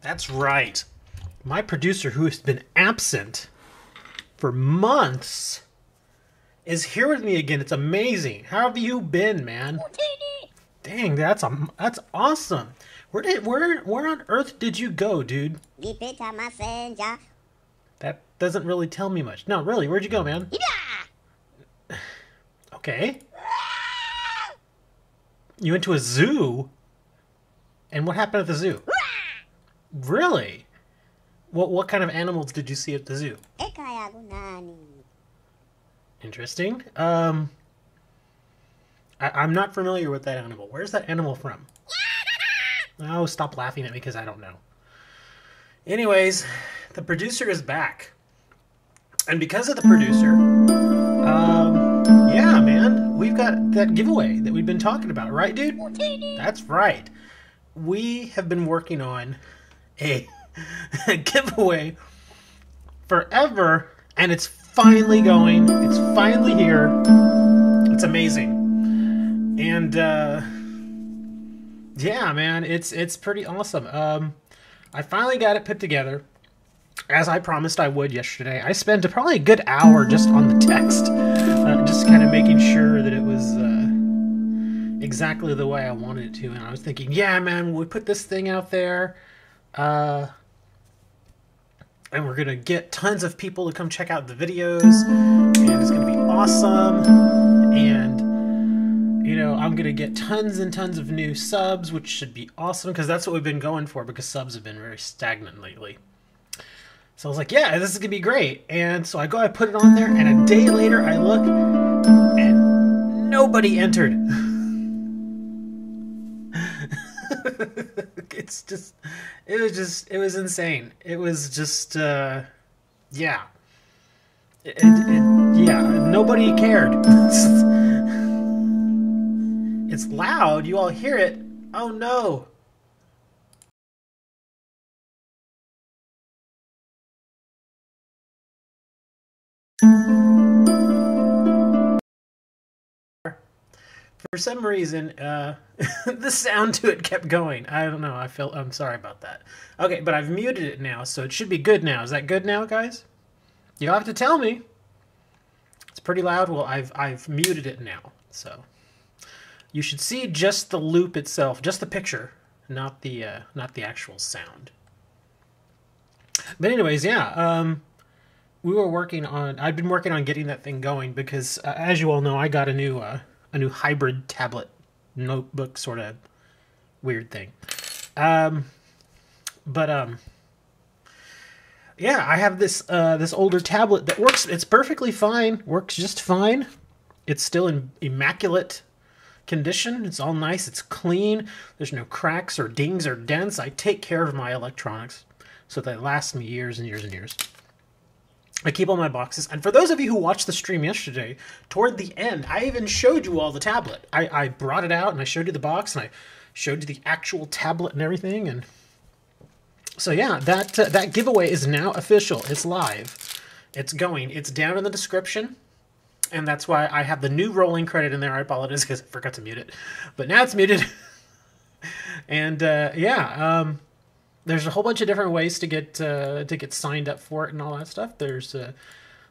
That's right. My producer, who has been absent for months, is here with me again. It's amazing. How have you been, man? Dang, that's awesome. Where on earth did you go, dude? That doesn't really tell me much. No, really, where'd you go, man? Okay. You went to a zoo? And what happened at the zoo? Really? What kind of animals did you see at the zoo? Interesting. I'm not familiar with that animal. Where's that animal from? Oh, stop laughing at me because I don't know. Anyways, the producer is back. And because of the producer, yeah, man, we've got that giveaway that we've been talking about, right, dude? That's right. We have been working on a giveaway forever, and it's finally going. It's finally here. It's amazing. And yeah, man, it's pretty awesome. I finally got it put together, as I promised I would yesterday. I spent probably a good hour just on the text, just kind of making sure that it was exactly the way I wanted it to. And I was thinking, yeah, man, we put this thing out there, and we're gonna get tons of people to come check out the videos, and it's gonna be awesome. And you know, I'm gonna get tons and tons of new subs, which should be awesome, because that's what we've been going for, because subs have been very stagnant lately. So I was like, yeah, this is gonna be great. And so I put it on there, and a day later I look, and nobody entered. It was insane. It was just, yeah. Yeah, nobody cared. It's loud. You all hear it. Oh no. For some reason, the sound to it kept going. I don't know. I'm sorry about that. Okay, but I've muted it now, so it should be good now. Is that good now, guys? You'll have to tell me. It's pretty loud. Well, I've muted it now, so you should see just the loop itself, just the picture, not the actual sound. But anyways, yeah. I've been working on getting that thing going because, as you all know, I got a new hybrid tablet notebook sort of weird thing. Yeah, I have this older tablet that works. It's perfectly fine. Works just fine. It's still in immaculate condition. It's all nice. It's clean. There's no cracks or dings or dents. I take care of my electronics so they last me years and years and years. I keep all my boxes. And for those of you who watched the stream yesterday, toward the end, I even showed you all the tablet. I brought it out and I showed you the box and I showed you the actual tablet and everything. And so yeah, that giveaway is now official. It's live. It's going. It's down in the description. And that's why I have the new rolling credit in there. I apologize because I forgot to mute it. But now it's muted. And yeah, there's a whole bunch of different ways to get signed up for it and all that stuff. There's,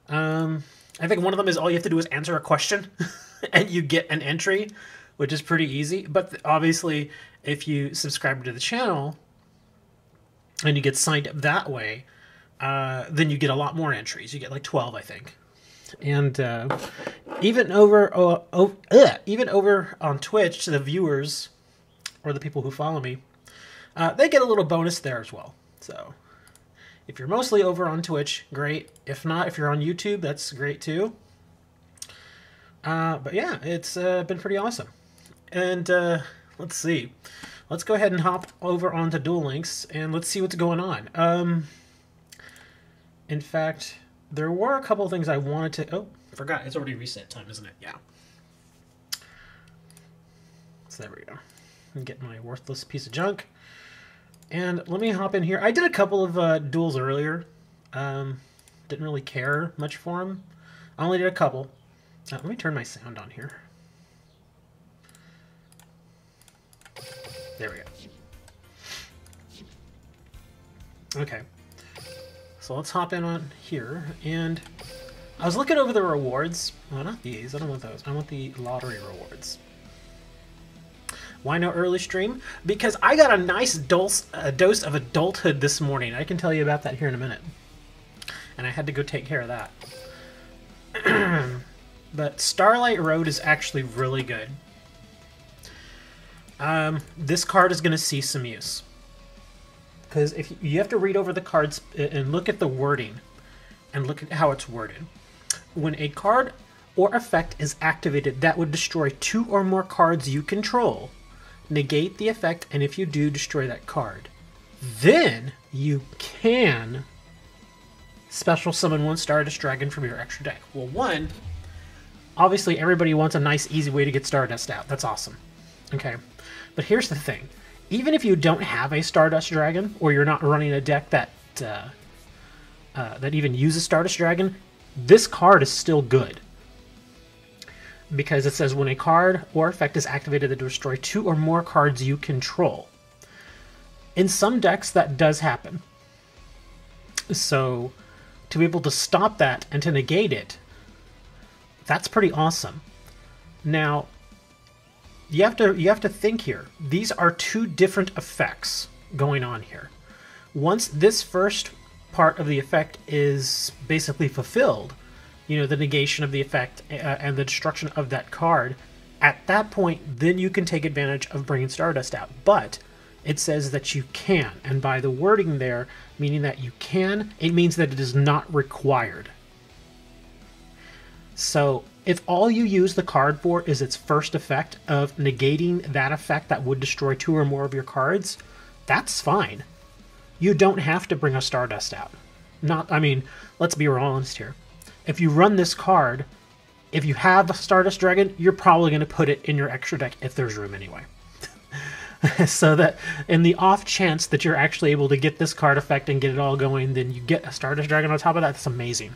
I think one of them is all you have to do is answer a question, and you get an entry, which is pretty easy. But obviously, if you subscribe to the channel and you get signed up that way, then you get a lot more entries. You get like 12, I think. And even over on Twitch, to the viewers or the people who follow me, they get a little bonus there as well. So if you're mostly over on Twitch, great. If not, if you're on YouTube, that's great too. But yeah, it's been pretty awesome. And let's see. Let's go ahead and hop over onto Duel Links and let's see what's going on. In fact, there were a couple of things I wanted to... Oh, forgot. It's already reset time, isn't it? Yeah. So there we go. Get my worthless piece of junk. And let me hop in here. I did a couple of duels earlier, Didn't really care much for them. I only did a couple. Let me turn my sound on here. There we go. Okay. So let's hop in on here, and I was looking over the rewards. Oh, not these. I don't want those. I want the lottery rewards. Why no early stream? Because I got a nice dose of adulthood this morning. I can tell you about that here in a minute. And I had to go take care of that. But Starlight Road is actually really good. This card is going to see some use. Because if you have to read over the cards and look at the wording and look at how it's worded. When a card or effect is activated that would destroy 2 or more cards you control, negate the effect, and if you do, destroy that card. Then you can special summon 1 Stardust Dragon from your extra deck. Well, one, obviously everybody wants a nice, easy way to get Stardust out. That's awesome. Okay, but here's the thing. Even if you don't have a Stardust Dragon, or you're not running a deck that that even uses Stardust Dragon, this card is still good. Because it says when a card or effect is activated that destroy 2 or more cards you control. In some decks that does happen. So to be able to stop that and to negate it, that's pretty awesome. Now, you have to think here. These are 2 different effects going on here. Once this first part of the effect is basically fulfilled, you know, the negation of the effect and the destruction of that card, at that point, then you can take advantage of bringing Stardust out. But it says that you can, and by the wording there, meaning that you can, it means that it is not required. So if all you use the card for is its first effect of negating that effect that would destroy 2 or more of your cards, that's fine. You don't have to bring a Stardust out. I mean, let's be real honest here. If you run this card, if you have a Stardust Dragon, you're probably going to put it in your extra deck if there's room anyway. So that in the off chance that you're actually able to get this card effect and get it all going, then you get a Stardust Dragon on top of that. That's amazing.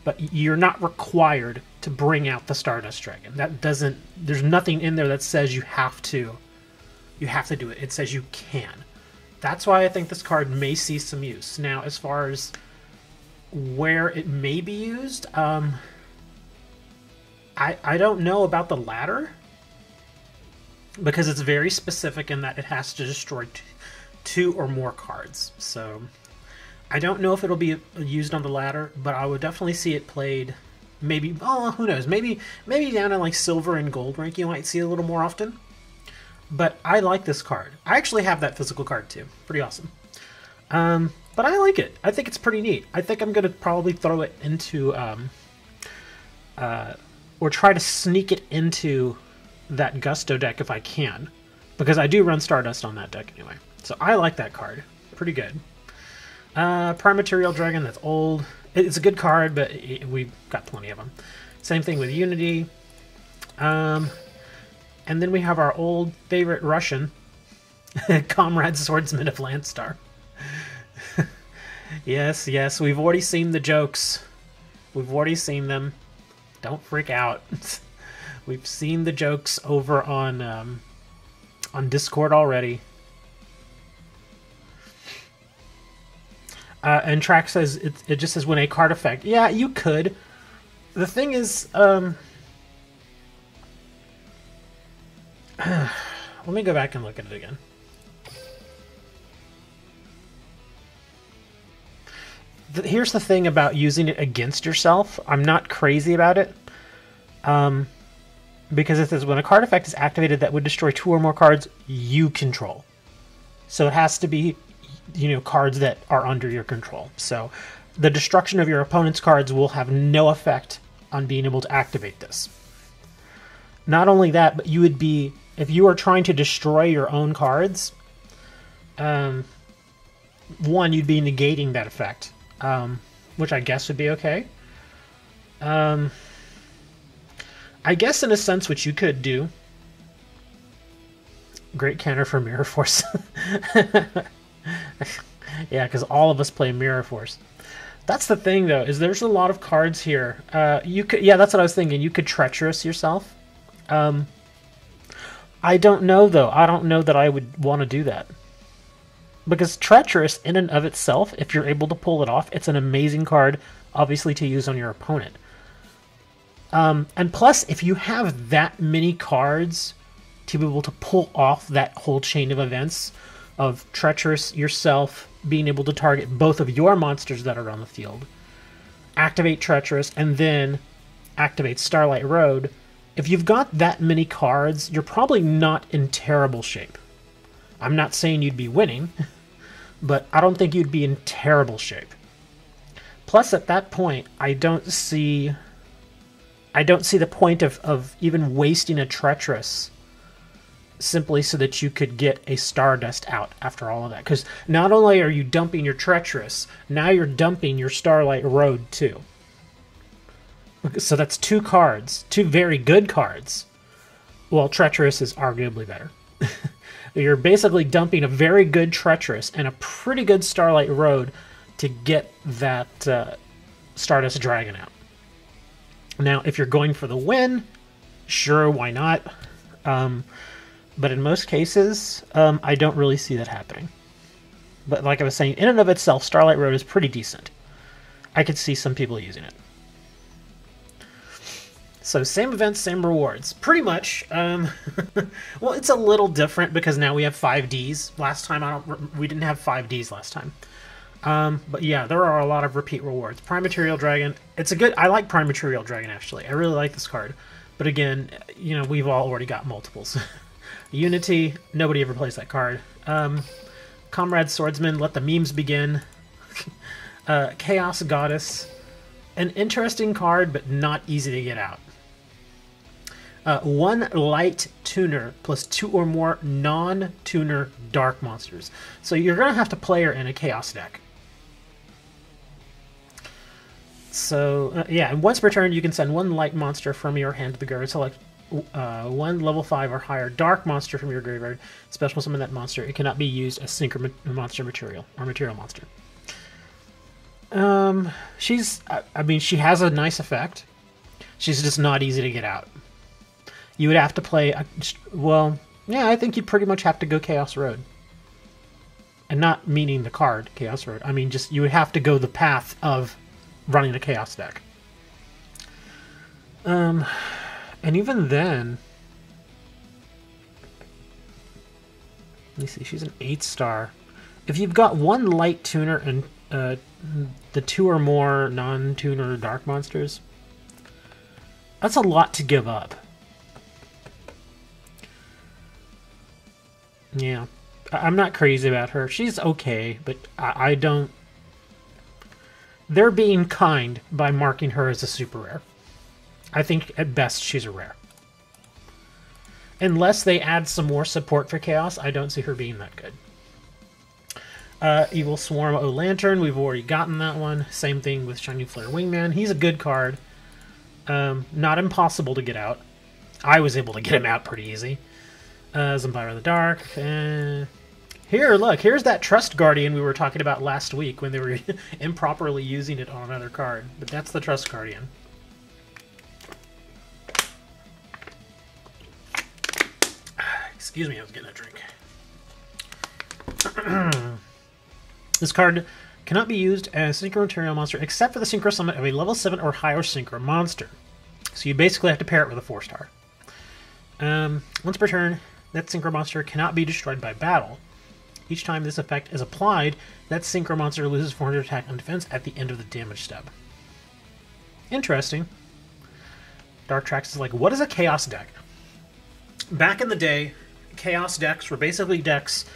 But you're not required to bring out the Stardust Dragon. There's nothing in there that says you have to do it. It says you can. That's why I think this card may see some use. Now, as far as where it may be used, I don't know about the latter, because it's very specific in that it has to destroy 2 or more cards. So I don't know if it'll be used on the latter, but I would definitely see it played. Maybe, oh, who knows? Maybe down in like silver and gold rank you might see it a little more often. But I like this card. I actually have that physical card too. Pretty awesome. But I like it. I think it's pretty neat. I think I'm going to probably throw it into, or try to sneak it into that Gusto deck if I can. Because I do run Stardust on that deck anyway. So I like that card. Pretty good. Prime Material Dragon, that's old. It's a good card, but we've got plenty of them. Same thing with Unity. And then we have our old favorite Russian, Comrade Swordsman of Landstar. Yes, we've already seen the jokes. We've already seen them. Don't freak out. We've seen the jokes over on Discord already. And Track says it just says when a card effect. Yeah, you could. The thing is, let me go back and look at it again. Here's the thing about using it against yourself. I'm not crazy about it. Because it says when a card effect is activated that would destroy 2 or more cards you control. So it has to be, you know, cards that are under your control. So the destruction of your opponent's cards will have no effect on being able to activate this. Not only that, but you would be, if you are trying to destroy your own cards, one, you'd be negating that effect, which I guess would be okay. I guess in a sense what you could do, great counter for Mirror Force. Yeah, because all of us play Mirror Force. That's the thing, though, is there's a lot of cards here. You could, yeah, that's what I was thinking. You could Treacherous yourself. I don't know, though. I don't know that I would want to do that. Because Treacherous, in and of itself, if you're able to pull it off, it's an amazing card, obviously, to use on your opponent. And plus, if you have that many cards to be able to pull off that whole chain of events of Treacherous yourself, being able to target both of your monsters that are on the field, activate Treacherous, and then activate Starlight Road, if you've got that many cards, you're probably not in terrible shape. I'm not saying you'd be winning, but I don't think you'd be in terrible shape. Plus, at that point, I don't see the point of even wasting a Treacherous simply so that you could get a Stardust out after all of that. Because not only are you dumping your Treacherous, now you're dumping your Starlight Road too. So that's two cards, two very good cards. Well, Treacherous is arguably better. You're basically dumping a very good Treacherous and a pretty good Starlight Road to get that Stardust Dragon out. Now, if you're going for the win, sure, why not? But in most cases, I don't really see that happening. But like I was saying, in and of itself, Starlight Road is pretty decent. I could see some people using it. So same events, same rewards. Pretty much. Well, it's a little different because now we have 5Ds. Last time, we didn't have 5Ds last time. But yeah, there are a lot of repeat rewards. Prime Material Dragon. I like Prime Material Dragon, actually. I really like this card. But again, you know, we've all already got multiples. Unity, nobody ever plays that card. Comrade Swordsman, let the memes begin. Chaos Goddess. An interesting card, but not easy to get out. One light tuner plus 2 or more non-tuner dark monsters. So you're going to have to play her in a Chaos deck. So, yeah, and once per turn, you can send one light monster from your hand to the graveyard. Select one level 5 or higher dark monster from your graveyard. Special summon that monster. It cannot be used as synchro monster material or material monster. I mean, she has a nice effect. She's just not easy to get out. You would have to play, well, yeah, I think you'd pretty much have to go Chaos Road. And not meaning the card, Chaos Road. I mean, just, you would have to go the path of running a Chaos deck. And even then, let me see, she's an 8-star. If you've got one light tuner and the 2 or more non-tuner dark monsters, that's a lot to give up. Yeah, I'm not crazy about her. She's okay, but I don't... They're being kind by marking her as a super rare. I think at best she's a rare. Unless they add some more support for Chaos, I don't see her being that good. Evil Swarm O Lantern, we've already gotten that one. Same thing with Shining Flare Wingman. He's a good card. Not impossible to get out. I was able to get him out pretty easy. Zempire of the Dark. Here, look, here's that Trust Guardian we were talking about last week when they were improperly using it on another card. But that's the Trust Guardian. Excuse me, I was getting a drink. This card cannot be used as Synchro Material Monster except for the Synchro Summon of a level 7 or higher Synchro Monster. So you basically have to pair it with a 4-star. Once per turn, that Synchro Monster cannot be destroyed by battle. Each time this effect is applied, that Synchro Monster loses 400 attack and defense at the end of the damage step. Interesting. Dark Tracks is like, what is a Chaos deck? Back in the day, Chaos decks were basically decks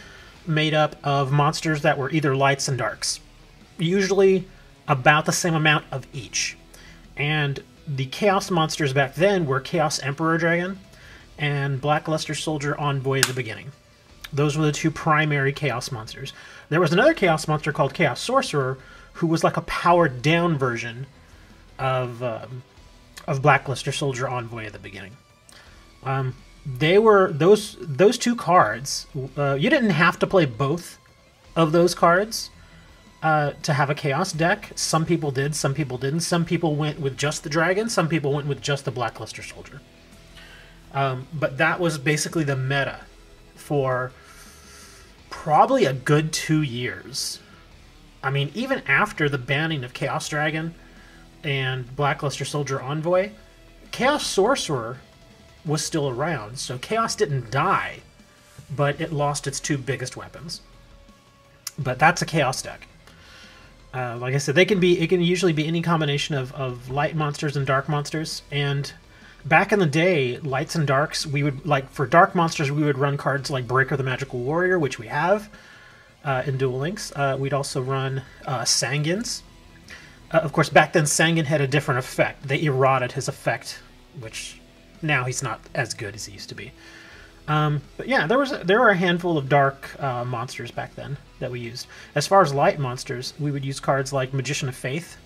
made up of monsters that were either lights and darks. Usually about the same amount of each. And the Chaos monsters back then were Chaos Emperor Dragon and Blackluster Soldier Envoy at the beginning. Those were the two primary Chaos monsters. There was another Chaos monster called Chaos Sorcerer, who was like a powered down version of Blackluster Soldier Envoy at the beginning. They were those two cards. You didn't have to play both of those cards, to have a Chaos deck. Some people did, some people didn't. Some people went with just the Dragon, some people went with just the Blackluster Soldier. But that was basically the meta for probably a good 2 years. I mean, even after the banning of Chaos Dragon and Blackluster Soldier Envoy, Chaos Sorcerer was still around, so Chaos didn't die, but it lost its 2 biggest weapons. But that's a Chaos deck. Like I said, it can usually be any combination of light monsters and dark monsters. And back in the day, lights and darks, we would, like, for dark monsters, we would run cards like Breaker the Magical Warrior, which we have in Duel Links. We'd also run Sangins. Of course, back then, Sangin had a different effect. They eroded his effect, which now he's not as good as he used to be. But yeah, there were a handful of dark monsters back then that we used. As far as light monsters, we would use cards like Magician of Faith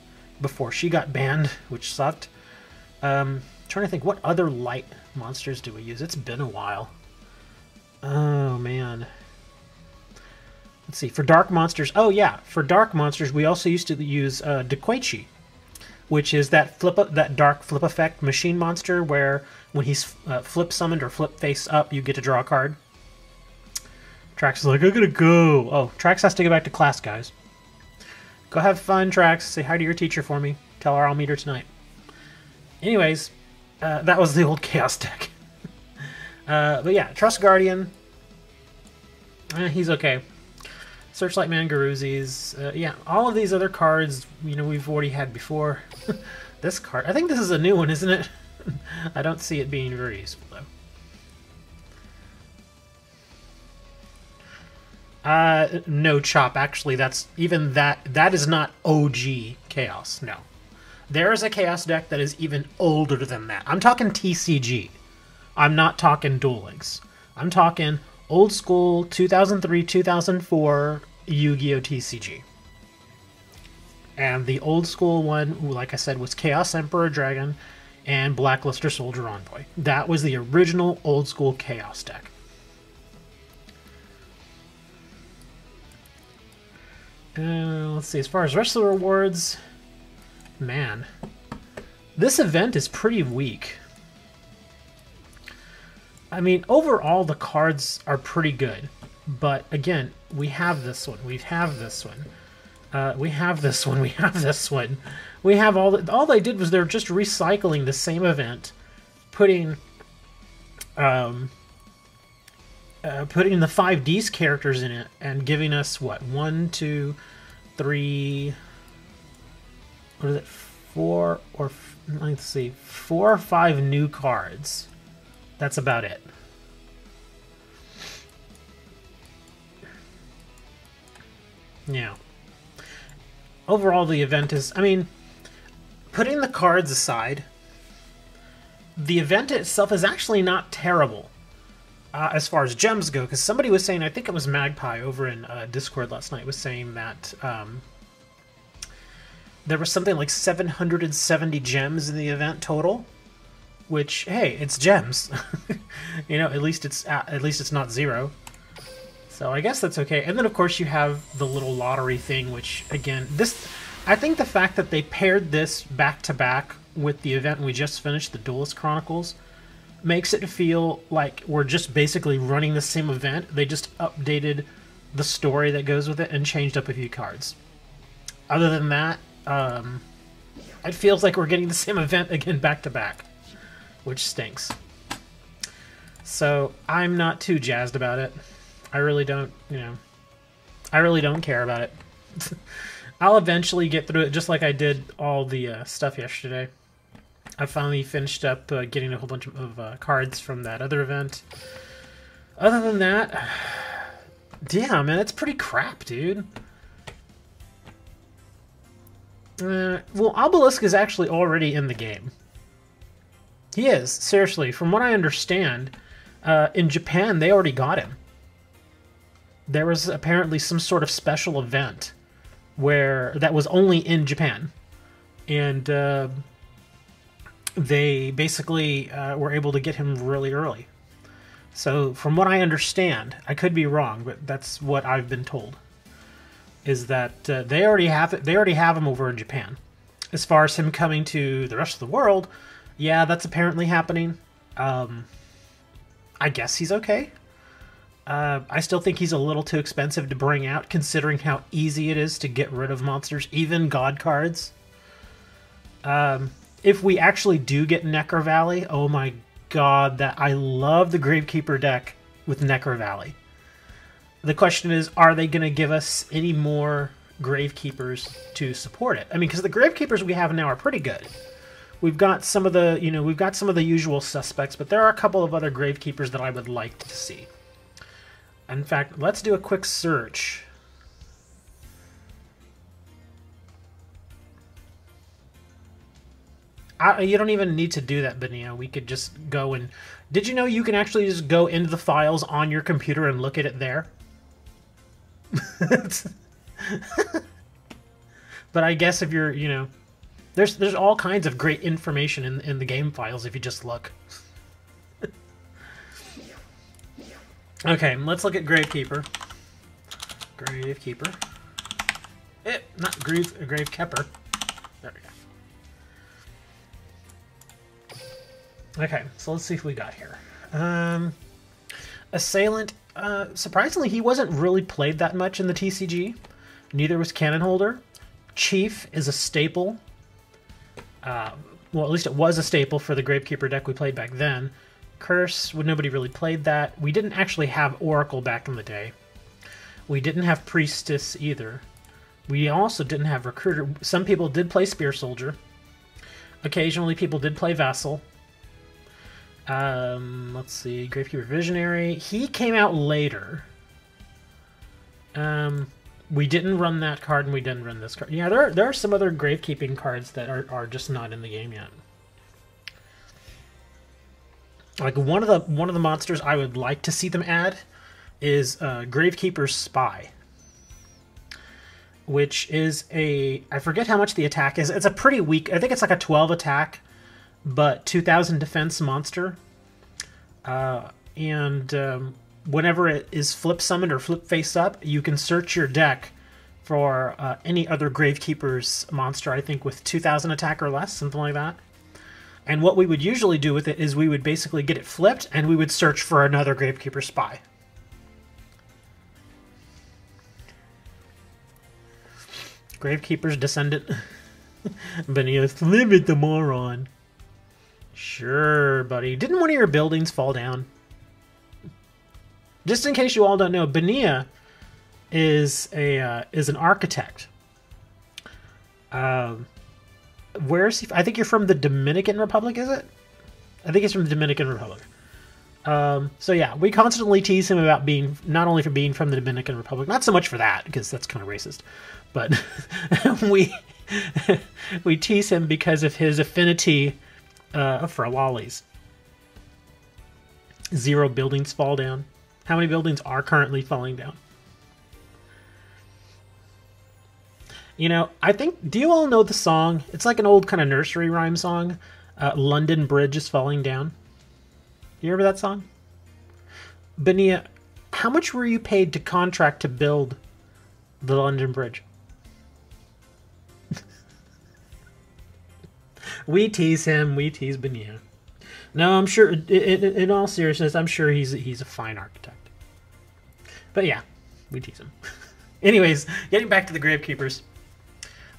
before she got banned, which sucked. Trying to think, what other light monsters do we use? It's been a while. Oh, man. Let's see, for dark monsters... Oh, yeah, for dark monsters, we also used to use Dequaichi, which is that dark flip effect machine monster where when he's flip summoned or flip face up, you get to draw a card. Trax is like, I gotta go. Oh, Trax has to go back to class, guys. Go have fun, Trax. Say hi to your teacher for me. Tell her I'll meet her tonight. Anyways, that was the old Chaos deck. But yeah, Trust Guardian. He's okay. Searchlight Man, Garuzis. Yeah, all of these other cards, you know, we've already had before. This card, I think this is a new one, isn't it? I don't see it being very useful, though. No, Chop, actually, that is not OG Chaos, no. There is a Chaos deck that is even older than that. I'm talking TCG. I'm not talking Duel Links. I'm talking old school 2003, 2004 Yu-Gi-Oh! TCG. And the old school one, like I said, was Chaos Emperor Dragon and Blackluster Soldier Envoy. That was the original old school Chaos deck. Let's see, as far as rest of the rewards, man, this event is pretty weak. I mean, overall, the cards are pretty good. But, again, we have this one. We have this one. We have this one. We have this one. We have all they did was they're just recycling the same event, putting the 5Ds characters in it, and giving us, what, 1, 2, 3... What is it? 4 or... Let's see. 4 or 5 new cards. That's about it. Yeah. Overall, the event is... I mean, putting the cards aside, the event itself is actually not terrible as far as gems go, because somebody was saying, I think it was Magpie over in Discord last night, was saying that there was something like 770 gems in the event total, which, hey, it's gems. You know, at least it's not 0. So I guess that's okay. And then, of course, you have the little lottery thing, which, again, I think the fact that they paired this back-to-back with the event we just finished, the Duelist Chronicles, makes it feel like we're just basically running the same event. They just updated the story that goes with it and changed up a few cards. Other than that, it feels like we're getting the same event again back-to-back, which stinks. So I'm not too jazzed about it. I really don't, you know, I really don't care about it. I'll eventually get through it, just like I did all the stuff yesterday. I finally finished up getting a whole bunch of cards from that other event. Other than that, yeah, man, it's pretty crap, dude. Well, Obelisk is actually already in the game. He is, seriously. From what I understand, in Japan, they already got him. There was apparently some sort of special event that was only in Japan. And they basically were able to get him really early. So from what I understand, I could be wrong, but that's what I've been told. is that they already have it. They already have him over in Japan. As far as him coming to the rest of the world, yeah, that's apparently happening. I guess he's okay. I still think he's a little too expensive to bring out, considering how easy it is to get rid of monsters, even god cards. If we actually do get Necro Valley, oh my god, that I love the Gravekeeper deck with Necro Valley. The question is, are they going to give us any more Gravekeepers to support it? I mean, because the Gravekeepers we have now are pretty good. We've got some of the, we've got some of the usual suspects, but there are a couple of other Gravekeepers that I would like to see. In fact, let's do a quick search. You don't even need to do that, Benio. We could just go and... Did you know you can actually just go into the files on your computer and look at it there? But I guess if you're, there's all kinds of great information in the game files if you just look. Okay, let's look at Gravekeeper. Gravekeeper. Not Gravekeeper. There we go. Okay, so let's see what we got here. Assailant. Surprisingly, he wasn't really played that much in the TCG. Neither was Cannon Holder. Chief is a staple. Well, at least it was a staple for the Gravekeeper deck we played back then. Curse, nobody really played that. We didn't actually have Oracle back in the day. We didn't have Priestess either. We also didn't have Recruiter. Some people did play Spear Soldier. Occasionally people did play Vassal. Let's see, Gravekeeper Visionary. He came out later. We didn't run that card, and we didn't run this card. Yeah, there are some other Gravekeeping cards that are just not in the game yet. Like one of the monsters I would like to see them add is Gravekeeper's Spy, which is I forget how much the attack is. It's a pretty weak. I think it's like a 12 attack, but 2,000 defense monster. Whenever it is flip summoned or flip face up, you can search your deck for any other Gravekeeper's monster, I think with 2,000 attack or less, something like that. And what we would usually do with it is we would basically get it flipped, and we would search for another Gravekeeper Spy. Gravekeeper's Descendant. Beneath Limit the Moron. Sure, buddy. Didn't one of your buildings fall down? Just in case you all don't know, Benia is an architect. Where is he? I think you're from the Dominican Republic, is it? I think he's from the Dominican Republic. So yeah, we constantly tease him about being, not only for being from the Dominican Republic, not so much for that, because that's kind of racist, but we tease him because of his affinity for lollies. 0 buildings fall down. How many buildings are currently falling down? I think, do you all know the song? It's like an old kind of nursery rhyme song. London Bridge is Falling Down. You remember that song? Benia, how much were you paid to contract to build the London Bridge? We tease him. We tease Benia. No, I'm sure, in all seriousness, I'm sure he's a fine architect. But yeah, we tease him. Anyways, getting back to the Gravekeepers.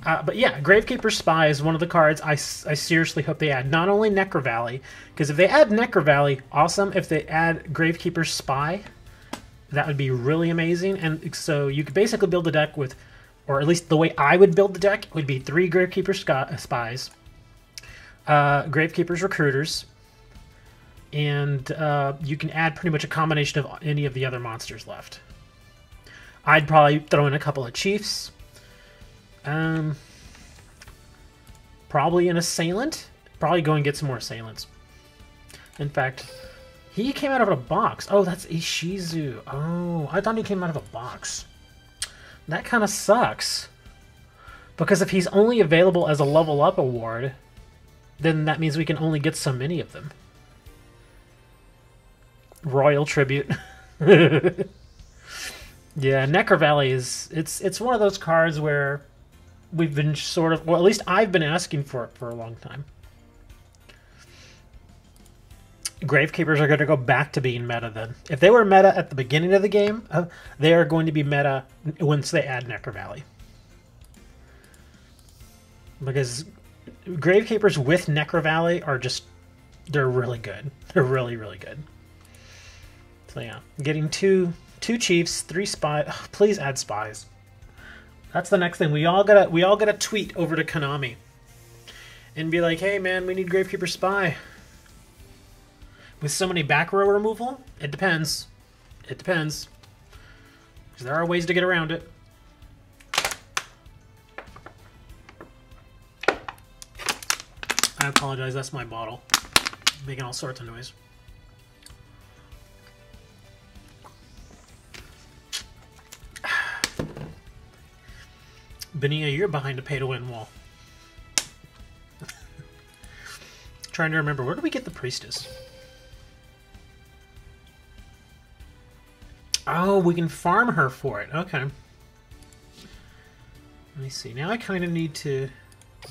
But yeah, Gravekeeper Spy is one of the cards I seriously hope they add. Not only Necro Valley, because if they add Necro Valley, awesome. If they add Gravekeeper Spy, that would be really amazing. And so you could basically build a deck with, or at least the way I would build the deck, would be 3 Gravekeeper Spies, Gravekeeper's Recruiters, and you can add pretty much a combination of any of the other monsters left. I'd probably throw in a couple of Chiefs. Probably an Assailant. Probably go and get some more Assailants. In fact, he came out of a box. Oh, that's Ishizu. Oh, I thought he came out of a box. That kind of sucks. Because if he's only available as a level up award, then that means we can only get so many of them. Royal Tribute. Yeah, Necro Valley is it's one of those cards where we've been sort of, well, at least I've been asking for it for a long time. Gravekeepers are going to go back to being meta then. If they were meta at the beginning of the game, they are going to be meta once they add Necro Valley. Because Gravekeepers with Necro Valley are just, they're really good. They're really, really good. So yeah, getting two chiefs, 3 spies. Oh, please add spies. That's the next thing. We all gotta tweet over to Konami and be like, hey man, we need Gravekeeper spy. With so many back row removal, it depends. It depends. Because there are ways to get around it. I apologize, that's my bottle. Making all sorts of noise. Benia, you're behind a pay-to-win wall. Trying to remember, where do we get the priestess? Oh, we can farm her for it. Okay. Let me see. Now I kind of need to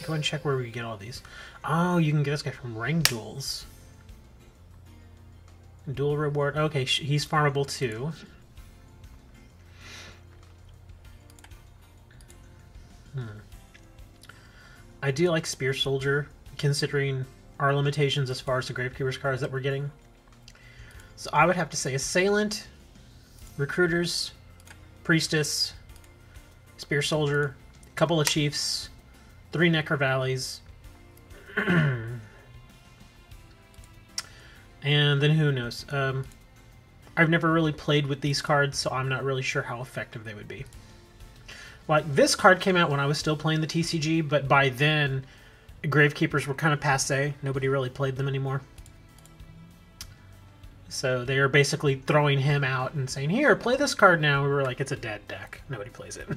go and check where we get all these. Oh, you can get this guy from Rank Duels. Dual reward. Okay, he's farmable too. I do like Spear Soldier, considering our limitations as far as the Gravekeeper's cards that we're getting. So I would have to say Assailant, Recruiters, Priestess, Spear Soldier, a couple of Chiefs, 3 Necro Valleys, and then who knows. I've never really played with these cards, so I'm not really sure how effective they would be. Like, this card came out when I was still playing the TCG, but by then, Gravekeepers were kind of passé. Nobody really played them anymore. So they are basically throwing him out and saying, here, play this card now. We were like, it's a dead deck. Nobody plays it.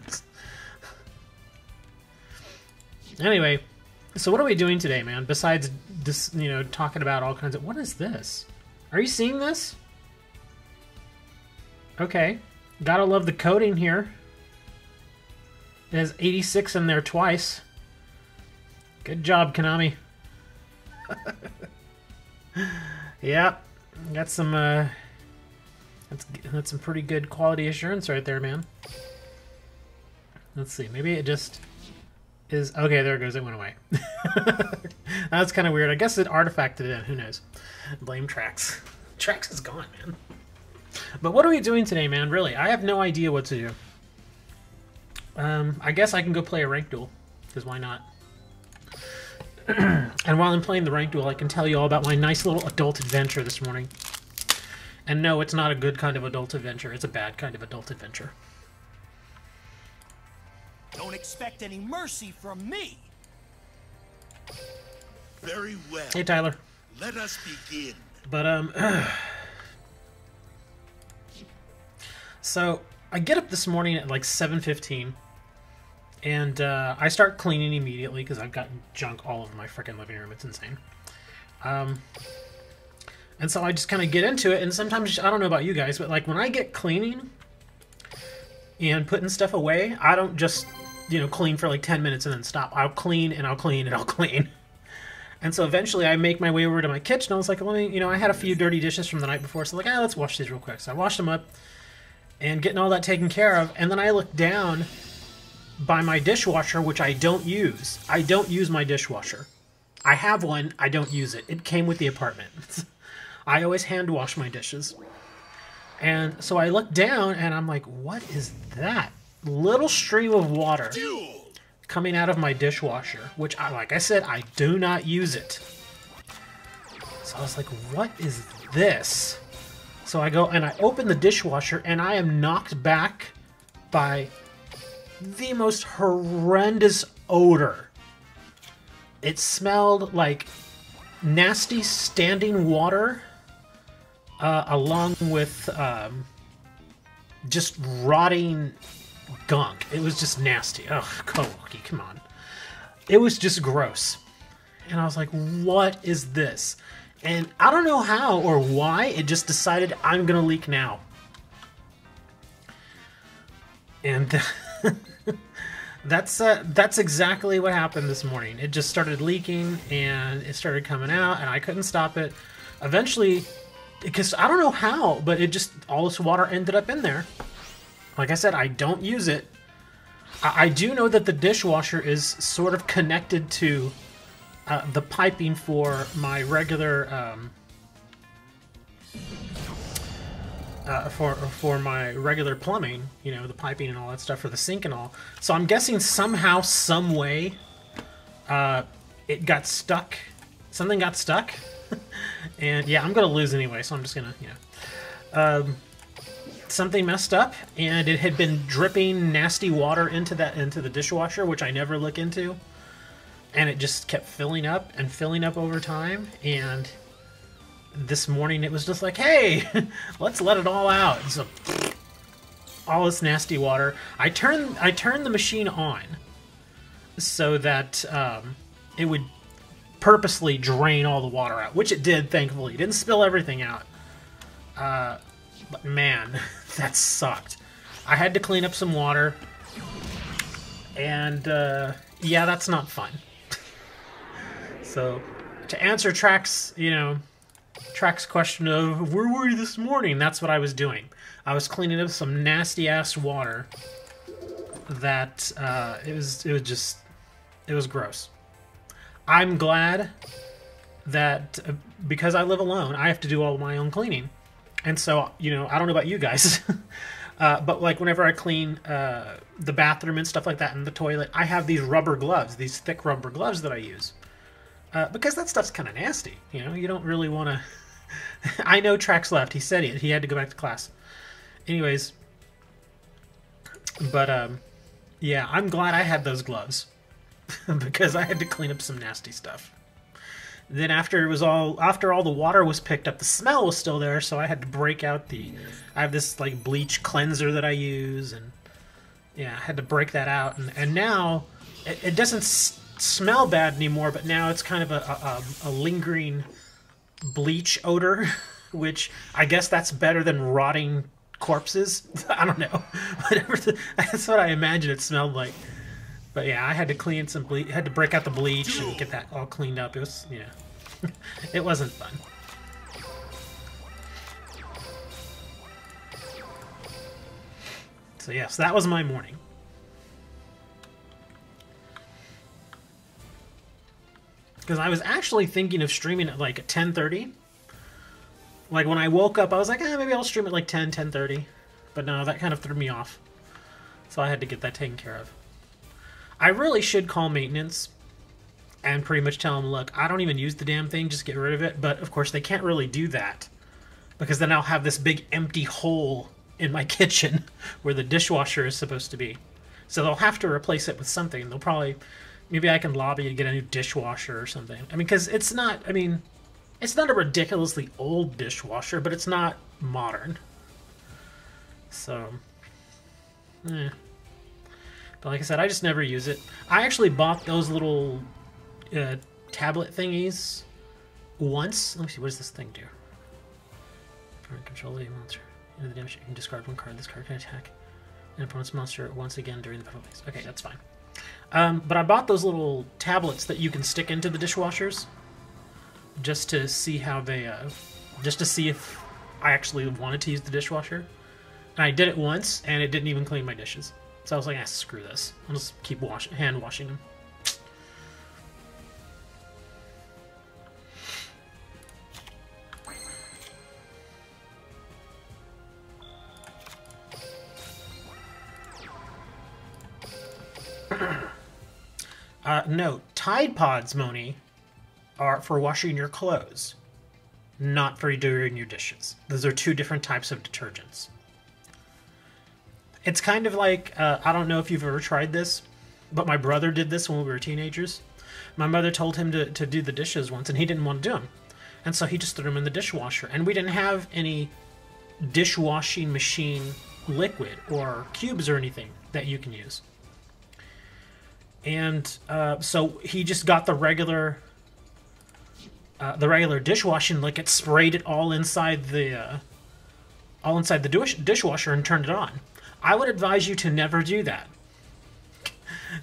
Anyway, so what are we doing today, man? Besides this, you know, talking about all kinds of... What is this? Are you seeing this? Okay. Gotta love the coding here. It has 86 in there twice. Good job, Konami. Yeah, got some. That's some pretty good quality assurance right there, man. Let's see. Maybe it just is. Okay, there it goes. It went away. That's kind of weird. I guess it artifacted it in. Who knows? Blame Trax. Trax is gone, man. But what are we doing today, man? Really, I have no idea what to do. I guess I can go play a rank duel, because why not? And while I'm playing the rank duel, I can tell you all about my nice little adult adventure this morning. And no, it's not a good kind of adult adventure. It's a bad kind of adult adventure. Don't expect any mercy from me. Very well. Hey, Tyler. Let us begin. But, so, I get up this morning at like 7:15. And I start cleaning immediately because I've got junk all over my freaking living room. It's insane. And so I just kind of get into it. And sometimes, I don't know about you guys, but like when I get cleaning and putting stuff away, I don't just, you know, clean for like 10 minutes and then stop. I'll clean and I'll clean and I'll clean. And so eventually I make my way over to my kitchen. I was like, let me, you know, I had a few dirty dishes from the night before. So like, let's wash these real quick. So I washed them up and getting all that taken care of. And then I look down by my dishwasher, which I don't use. I don't use my dishwasher. I have one, I don't use it. It came with the apartment. I always hand wash my dishes. And so I look down and I'm like, what is that? Little stream of water coming out of my dishwasher, which, like I said, I do not use it. So I was like, what is this? So I go and I open the dishwasher and I am knocked back by the most horrendous odor. It smelled like nasty standing water, along with just rotting gunk. It was just nasty. Ugh, Koki, come on. It was just gross. And I was like, what is this? And I don't know how or why, it just decided I'm gonna leak now. And that's exactly what happened this morning. It just started leaking and it started coming out, and I couldn't stop it. Eventually, because I don't know how, but it just, all this water ended up in there. Like I said, I don't use it. I do know that the dishwasher is sort of connected to the piping for my regular for my regular plumbing, you know, the piping and all that stuff for the sink and all. So I'm guessing somehow, some way, it got stuck. Something got stuck, and yeah, I'm gonna lose anyway. So I'm just gonna, you know, something messed up, and it had been dripping nasty water into the dishwasher, which I never look into, and it just kept filling up and filling up over time. And this morning it was just like, hey, let's let it all out. So all this nasty water. I turned the machine on so that it would purposely drain all the water out, which it did, thankfully. It didn't spill everything out. But man, that sucked. I had to clean up some water, and yeah, that's not fun. So to answer Track's question of where were you this morning, that's what I was doing. I was cleaning up some nasty ass water that it was gross. I'm glad that because I live alone, I have to do all my own cleaning. And so, you know, I don't know about you guys, but like whenever I clean the bathroom and stuff like that and the toilet, I have these rubber gloves, these thick rubber gloves that I use. Because that stuff's kind of nasty, you know? You don't really want to... I know Trax left. He said he had to go back to class. Anyways, but yeah, I'm glad I had those gloves because I had to clean up some nasty stuff. Then after all the water was picked up, the smell was still there, so I had to break out I have this like bleach cleanser that I use, and yeah, I had to break that out, and now it doesn't smell bad anymore, but now it's kind of a lingering bleach odor, which I guess that's better than rotting corpses. I don't know. Whatever. That's what I imagine it smelled like. But yeah, I had to clean some bleach. Had to break out the bleach and get that all cleaned up. It was, yeah, it wasn't fun. So yes, that was my morning. Because I was actually thinking of streaming at like 10:30. Like when I woke up, I was like, maybe I'll stream at like 10:30. But no, that kind of threw me off. So I had to get that taken care of. I really should call maintenance and pretty much tell them, look, I don't even use the damn thing, just get rid of it. But of course they can't really do that, because then I'll have this big empty hole in my kitchen where the dishwasher is supposed to be. So they'll have to replace it with something. They'll probably... Maybe I can lobby to get a new dishwasher or something. I mean, because it's not... I mean, it's not a ridiculously old dishwasher, but it's not modern. So... But like I said, I just never use it. I actually bought those little tablet thingies once. Let me see, what does this thing do? Control the monster. Into the damage, you can discard one card. This card can attack an opponent's monster once again during the battle phase. Okay, that's fine. But I bought those little tablets that you can stick into the dishwashers just to see how they... just to see if I actually wanted to use the dishwasher. And I did it once, and it didn't even clean my dishes. So I was like, screw this. I'll just keep hand washing them. No, Tide Pods, Moni, are for washing your clothes, not for doing your dishes. Those are two different types of detergents. It's kind of like, I don't know if you've ever tried this, but my brother did this when we were teenagers. My mother told him to do the dishes once, and he didn't want to do them. And so he just threw them in the dishwasher. And we didn't have any dishwashing machine liquid or cubes or anything that you can use. And so he just got the regular dishwashing liquid, sprayed it all inside the dishwasher, and turned it on. I would advise you to never do that.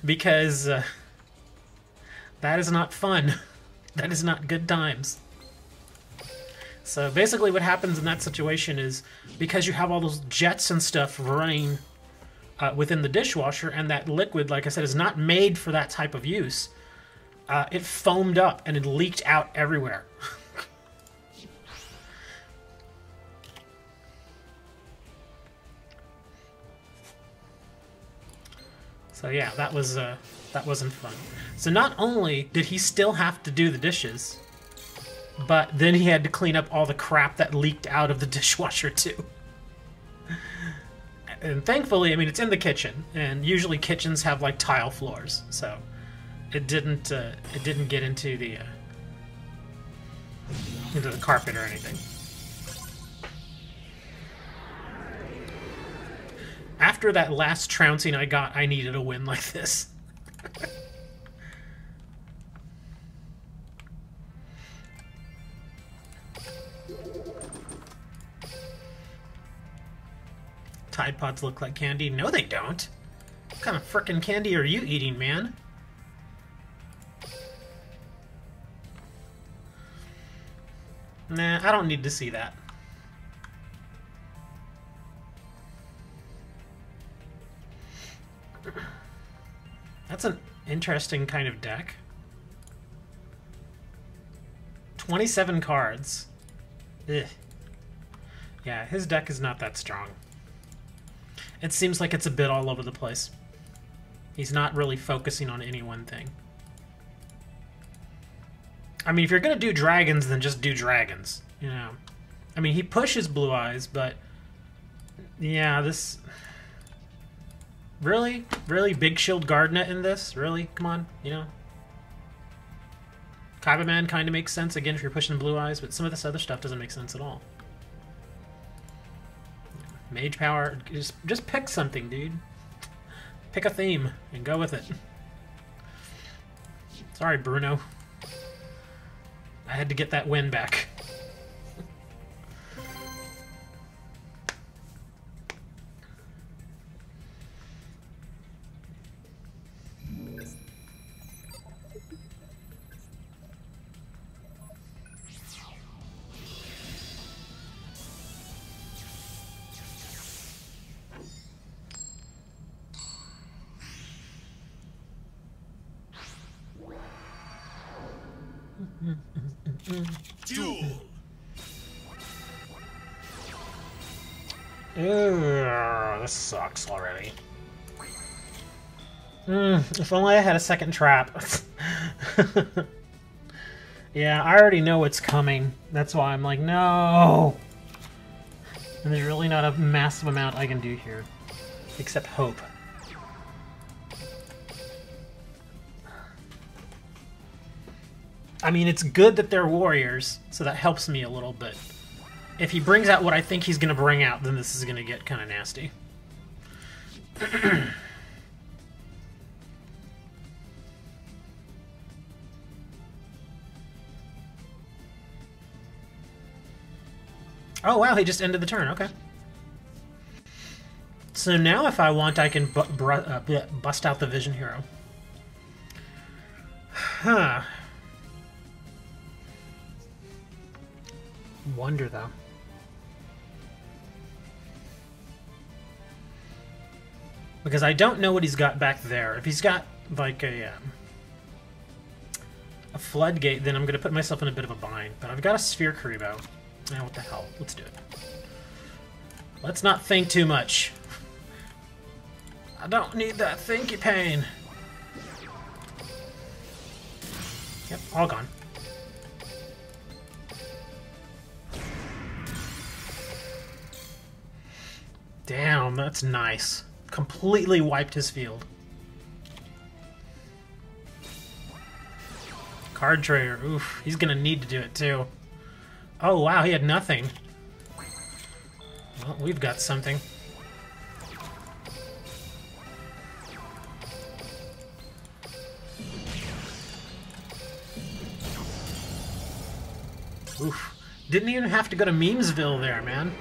Because that is not fun. That is not good times. So basically what happens in that situation is, because you have all those jets and stuff running within the dishwasher, and that liquid, like I said, is not made for that type of use, it foamed up and it leaked out everywhere. So yeah, that wasn't fun. So not only did he still have to do the dishes, but then he had to clean up all the crap that leaked out of the dishwasher too. And thankfully, I mean, it's in the kitchen, and usually kitchens have like tile floors, so it didn't get into the carpet or anything. After that last trouncing I got, I needed a win like this. Tide Pods look like candy? No, they don't. What kind of frickin' candy are you eating, man? Nah, I don't need to see that. That's an interesting kind of deck. 27 cards. Ugh. Yeah, his deck is not that strong. It seems like it's a bit all over the place. He's not really focusing on any one thing. I mean, if you're gonna do dragons, then just do dragons, you know. I mean, he pushes Blue Eyes, but... yeah, this... Really? Really? Big Shield Gardenet in this? Really? Come on, you know? Kaiba Man kind of makes sense, again, if you're pushing Blue Eyes, but some of this other stuff doesn't make sense at all. Mage Power, just pick something, dude. Pick a theme and go with it. Sorry, Bruno. I had to get that win back. Duel. Ugh, this sucks already. If only I had a second trap. Yeah, I already know what's coming. That's why I'm like, no! And there's really not a massive amount I can do here. Except hope. I mean, it's good that they're warriors, so that helps me a little bit. If he brings out what I think he's going to bring out, then this is going to get kind of nasty. Oh, wow, he just ended the turn. Okay. So now if I want, I can bust out the Vision Hero. Huh. Wonder, though. Because I don't know what he's got back there. If he's got, like, a floodgate, then I'm going to put myself in a bit of a bind. But I've got a Sphere Karibo. Now, what the hell? Let's do it. Let's not think too much. I don't need that thinky pain. Yep, all gone. Damn, that's nice. Completely wiped his field. Card Trader. Oof, he's gonna need to do it too. Oh wow, he had nothing. Well, we've got something. Oof. Didn't even have to go to Memesville there, man.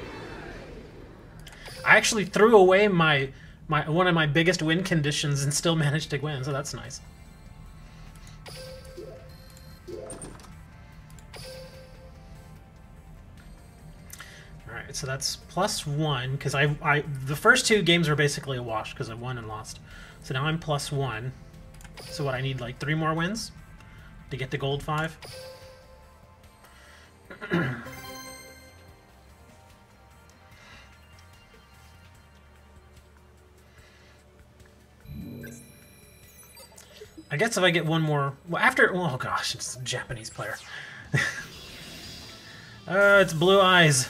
I actually threw away my one of my biggest win conditions and still managed to win, so that's nice. Alright, so that's +1, because the first 2 games were basically a wash, because I won and lost. So now I'm +1. So what, I need like 3 more wins to get to gold 5? I guess if I get one more... Well, after... Oh gosh, it's a Japanese player. It's Blue Eyes.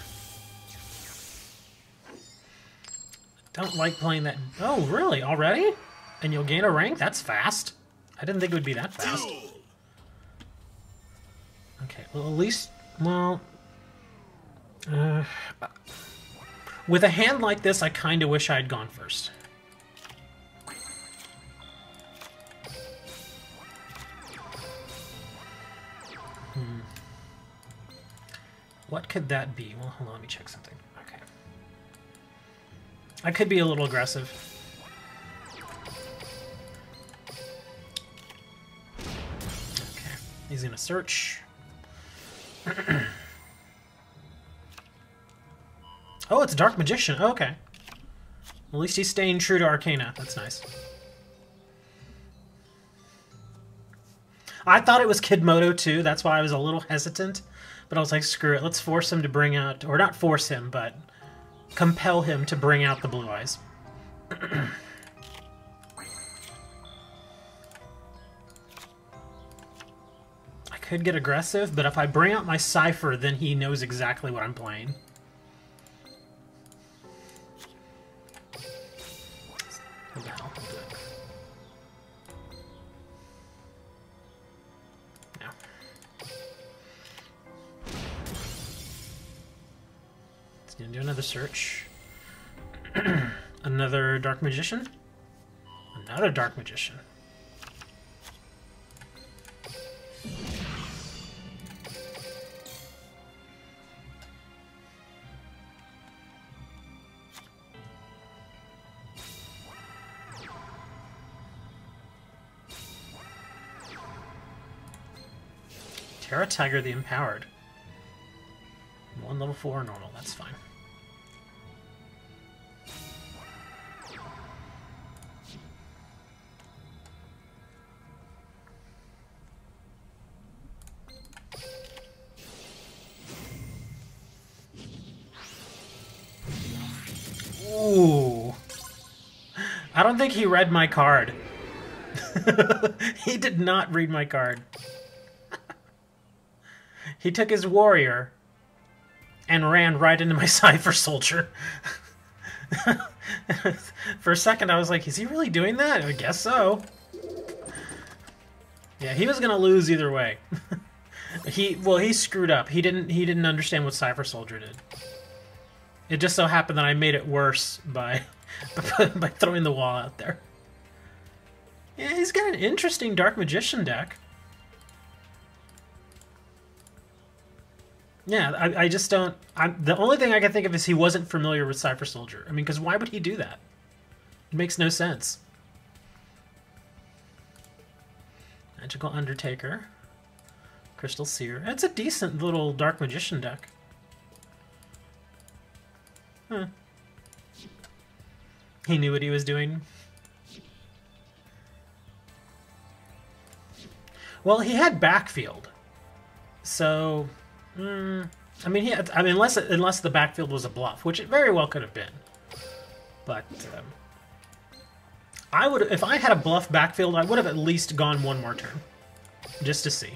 Don't like playing that... Oh, really? Already? And you'll gain a rank? That's fast. I didn't think it would be that fast. Okay, well, at least... Well... with a hand like this, I kind of wish I had gone first. What could that be? Well, hold on, let me check something. Okay. I could be a little aggressive. Okay, he's gonna search. Oh, it's a Dark Magician. Oh, okay. At least he's staying true to Arcana. That's nice. I thought it was Kid Moto too. That's why I was a little hesitant. But I was like, screw it. Let's force him to bring out... Or not force him, but compel him to bring out the Blue Eyes. I could get aggressive, but if I bring out my Cypher, then he knows exactly what I'm playing. What the hell? Gonna do another search. Another Dark Magician. Another Dark Magician. Terra Tiger the Empowered. 1 level 4 normal, that's fine. Ooh. I don't think he read my card. He did not read my card. He took his warrior and ran right into my Cypher Soldier. For a second I was like, is he really doing that? I guess so. Yeah, he was gonna lose either way. He screwed up. He didn't understand what Cypher Soldier did. It just so happened that I made it worse by by throwing the wall out there. Yeah, he's got an interesting Dark Magician deck. Yeah, I just don't... the only thing I can think of is he wasn't familiar with Cypher Soldier. I mean, because why would he do that? It makes no sense. Magical Undertaker. Crystal Seer. It's a decent little Dark Magician deck. Huh. He knew what he was doing. Well, he had backfield. So... I mean, unless the backfield was a bluff, which it very well could have been. But I would, if I had a bluff backfield, I would have at least gone one more turn, just to see.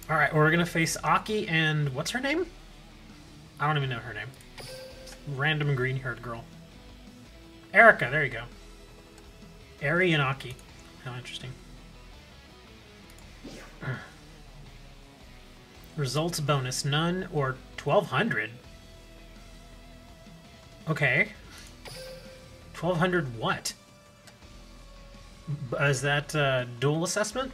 Alright, we're gonna face Aki and... what's her name? I don't even know her name. Random green-haired girl. Erica, there you go. Eri and Aki. How interesting. Results bonus, none or 1200. Okay. 1200 what? Is that dual assessment?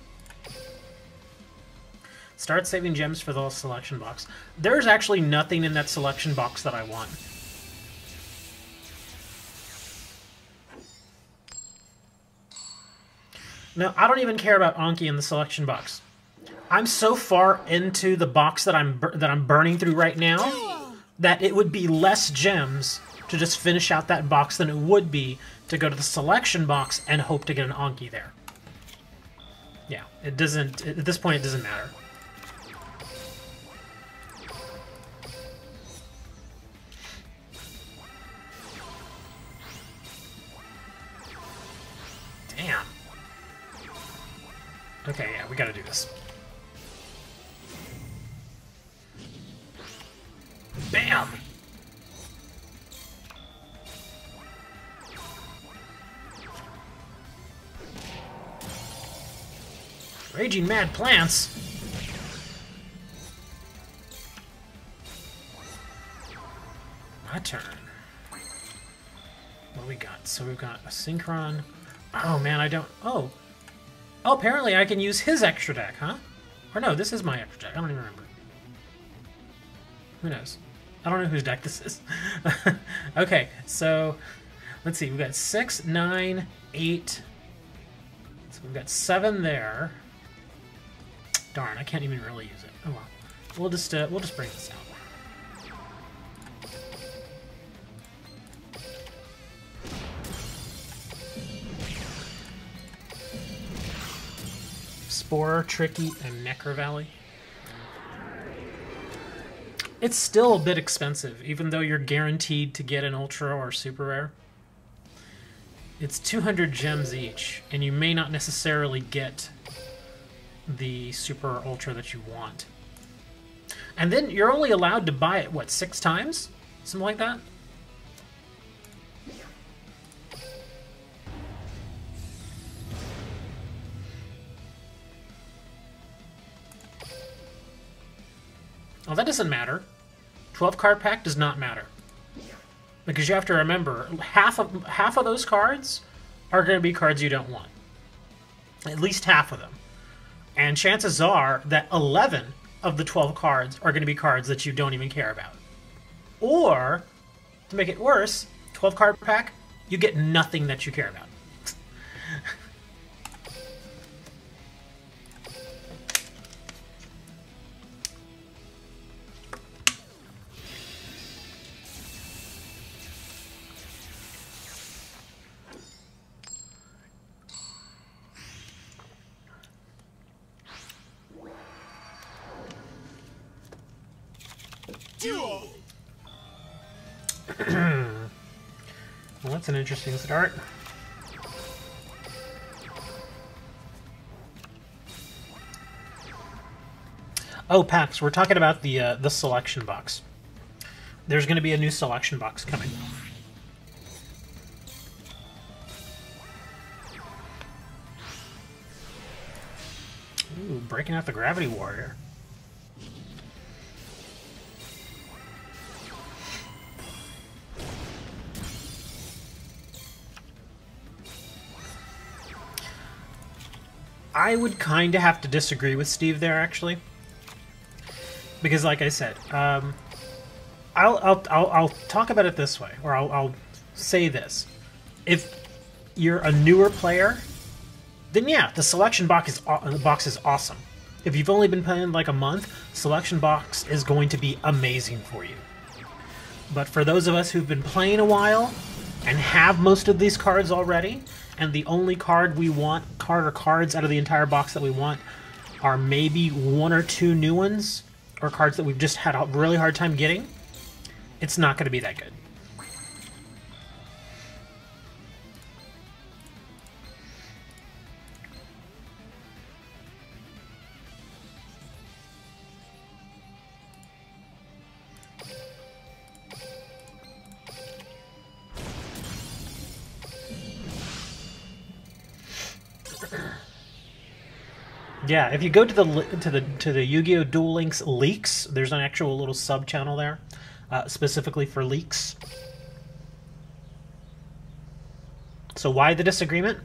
Start saving gems for the selection box. There's actually nothing in that selection box that I want. No, I don't even care about Anki in the selection box. I'm so far into the box that I'm burning through right now that it would be less gems to just finish out that box than it would be to go to the selection box and hope to get an Anki there. Yeah, it doesn't... At this point, it doesn't matter. Damn. Okay, yeah, we gotta do this. Bam! Raging Mad Plants? My turn. What do we got? So we've got a Synchron. Oh man, I don't... Oh! Oh, apparently I can use his extra deck, huh? Or no, this is my extra deck. I don't even remember. Who knows? I don't know whose deck this is. Okay, so... Let's see, we've got 6, 9, 8... So we've got 7 there. Darn, I can't even really use it. Oh well. We'll just bring this out. Spore, Tricky, and Necro Valley. It's still a bit expensive, even though you're guaranteed to get an ultra or super rare. It's 200 gems each, and you may not necessarily get the super or ultra that you want. And then you're only allowed to buy it, what, 6 times? Something like that? Oh, that doesn't matter. 12 card pack does not matter. Because you have to remember, half of those cards are going to be cards you don't want. At least half of them. And chances are that 11 of the 12 cards are going to be cards that you don't even care about. Or, to make it worse, 12 card pack, you get nothing that you care about. Duel. Well, that's an interesting start. Oh, Pax, we're talking about the selection box. There's going to be a new selection box coming. Ooh, breaking out the Gravity Warrior. I would kind of have to disagree with Steve there, actually, because, like I said, I'll talk about it this way, or I'll say this: if you're a newer player, then yeah, the selection box is awesome. If you've only been playing like a month, selection box is going to be amazing for you. But for those of us who've been playing a while and have most of these cards already, and the only card we want, or cards out of the entire box that we want, are maybe 1 or 2 new ones, or cards that we've just had a really hard time getting, it's not going to be that good. Yeah, if you go to the Yu-Gi-Oh! Duel Links leaks, there's an actual little sub channel there, specifically for leaks. So why the disagreement?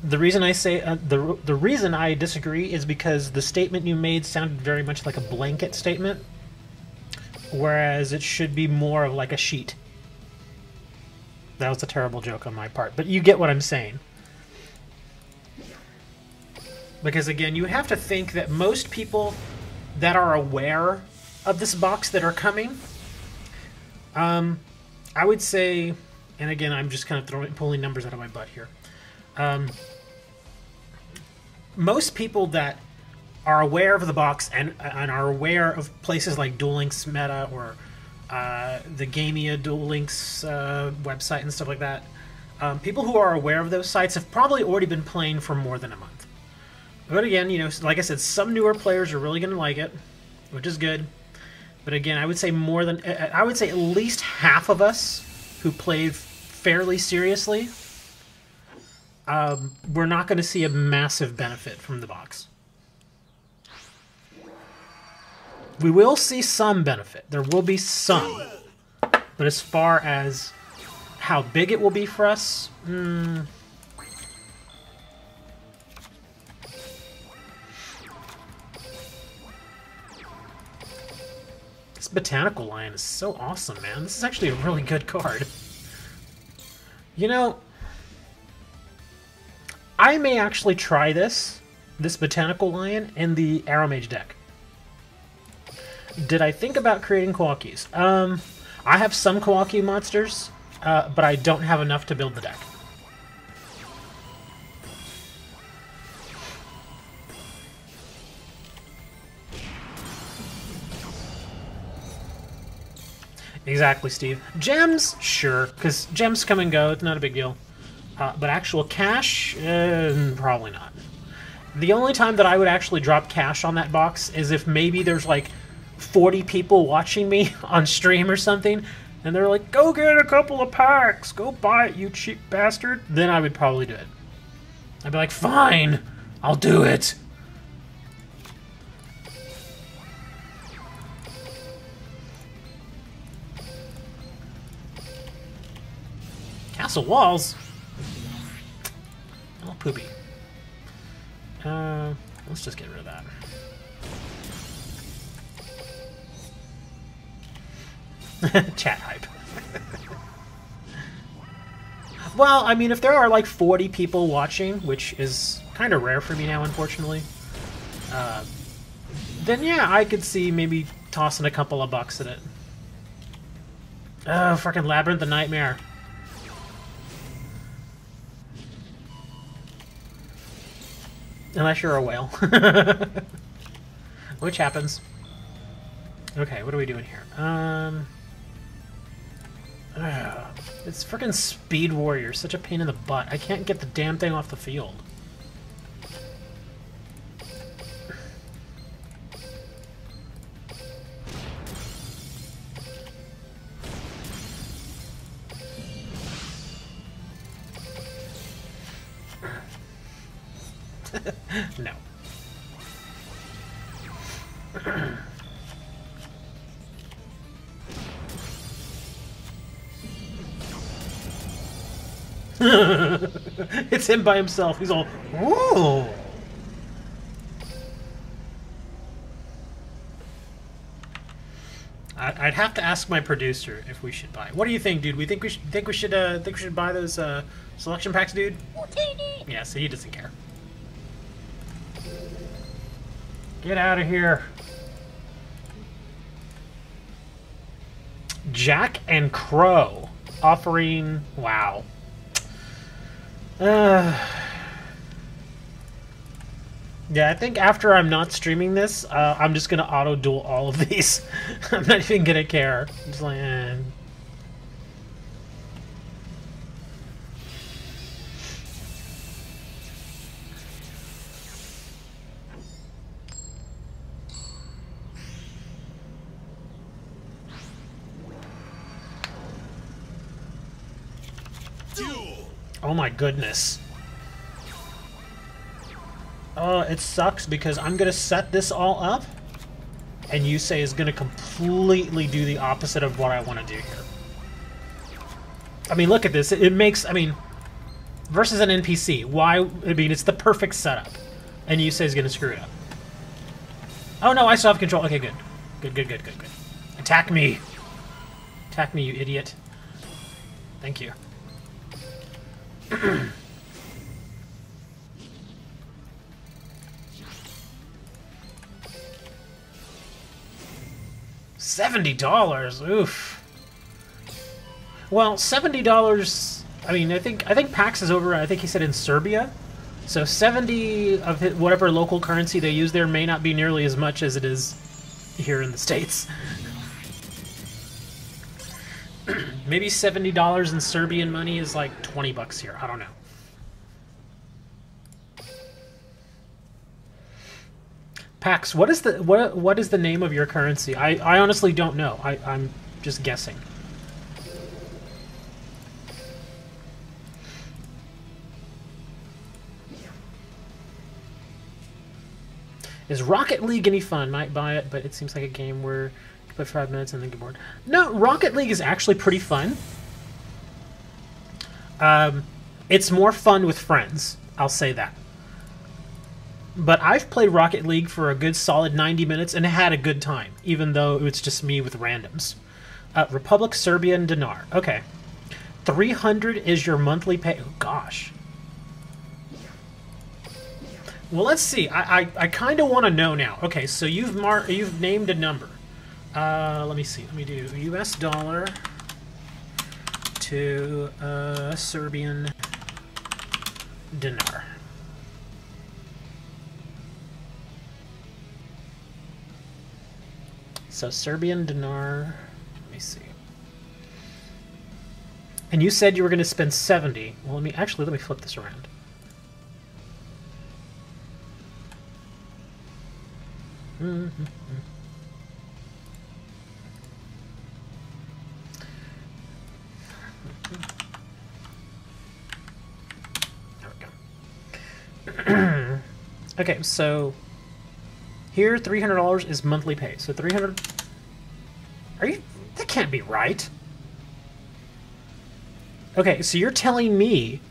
The reason I say the reason I disagree is because the statement you made sounded very much like a blanket statement, whereas it should be more of like a sheet. That was a terrible joke on my part, but you get what I'm saying. Because again, you have to think that most people that are aware of this box that are coming, I would say, and again, I'm just kind of pulling numbers out of my butt here. Most people that are aware of the box and are aware of places like Duel Links Meta or the Gamia Duel Links website and stuff like that, people who are aware of those sites have probably already been playing for more than a month. But again, you know, like I said, some newer players are really going to like it, which is good. But again, I would say at least half of us who played fairly seriously, we're not going to see a massive benefit from the box. We will see some benefit. There will be some. But as far as how big it will be for us, this Botanical Lion is so awesome, man. This is actually a really good card. You know, I may actually try this Botanical Lion in the Arrowmage deck. Did I think about creating Kawakis? I have some Kawaki monsters, but I don't have enough to build the deck. Exactly, Steve. Gems? Sure, because gems come and go. It's not a big deal. But actual cash? Probably not. The only time that I would actually drop cash on that box is if maybe there's like 40 people watching me on stream or something, and they're like, go get a couple of packs! Go buy it, you cheap bastard! Then I would probably do it. I'd be like, fine! I'll do it! Castle walls? Oh, poopy. Let's just get rid of that. Chat hype. Well, I mean, if there are like 40 people watching, which is kind of rare for me now, unfortunately, then yeah, I could see maybe tossing a couple of bucks at it. Oh, freaking Labyrinth of Nightmare. Unless you're a whale. Which happens. Okay, what are we doing here? It's freaking Speed Warrior, such a pain in the butt. I can't get the damn thing off the field. No. It's him by himself. He's all, ooh. I'd have to ask my producer if we should buy. What do you think, dude? We think we should buy those selection packs, dude? Yeah, so he doesn't care. Get out of here. Jack and Crow offering, wow. Yeah, I think after I'm not streaming this, I'm just gonna auto duel all of these. I'm not even gonna care. I'm just like, oh my goodness. It sucks because I'm gonna set this all up, and you say is gonna completely do the opposite of what I want to do here. I mean, look at this. It makes, I mean, versus an NPC. Why? I mean, it's the perfect setup, and you say he's gonna screw it up. Oh no, I still have control. Okay, good. Good. Attack me. Attack me, you idiot. Thank you. $70. Oof. Well, $70. I mean, I think PAX is over. I think he said in Serbia. So 70 of whatever local currency they use there may not be nearly as much as it is here in the States. Maybe $70 in Serbian money is like 20 bucks here. I don't know. Pax, what is the name of your currency? I honestly don't know. I'm just guessing. Is Rocket League any fun? Might buy it, but it seems like a game where you play for 5 minutes and then get bored. No, Rocket League is actually pretty fun. It's more fun with friends. I'll say that. But I've played Rocket League for a good solid 90 minutes and had a good time, even though it's just me with randoms. Republic Serbian Dinar. Okay. 300 is your monthly pay. Oh, gosh. Well, let's see. I kind of want to know now. Okay, so you've named a number. Let me see. Let me do US dollar to Serbian dinar. So Serbian dinar, let me see. And you said you were going to spend 70. Well, let me flip this around. There we go. Okay, so here $300 is monthly pay. So 300. Are you? That can't be right. Okay, so you're telling me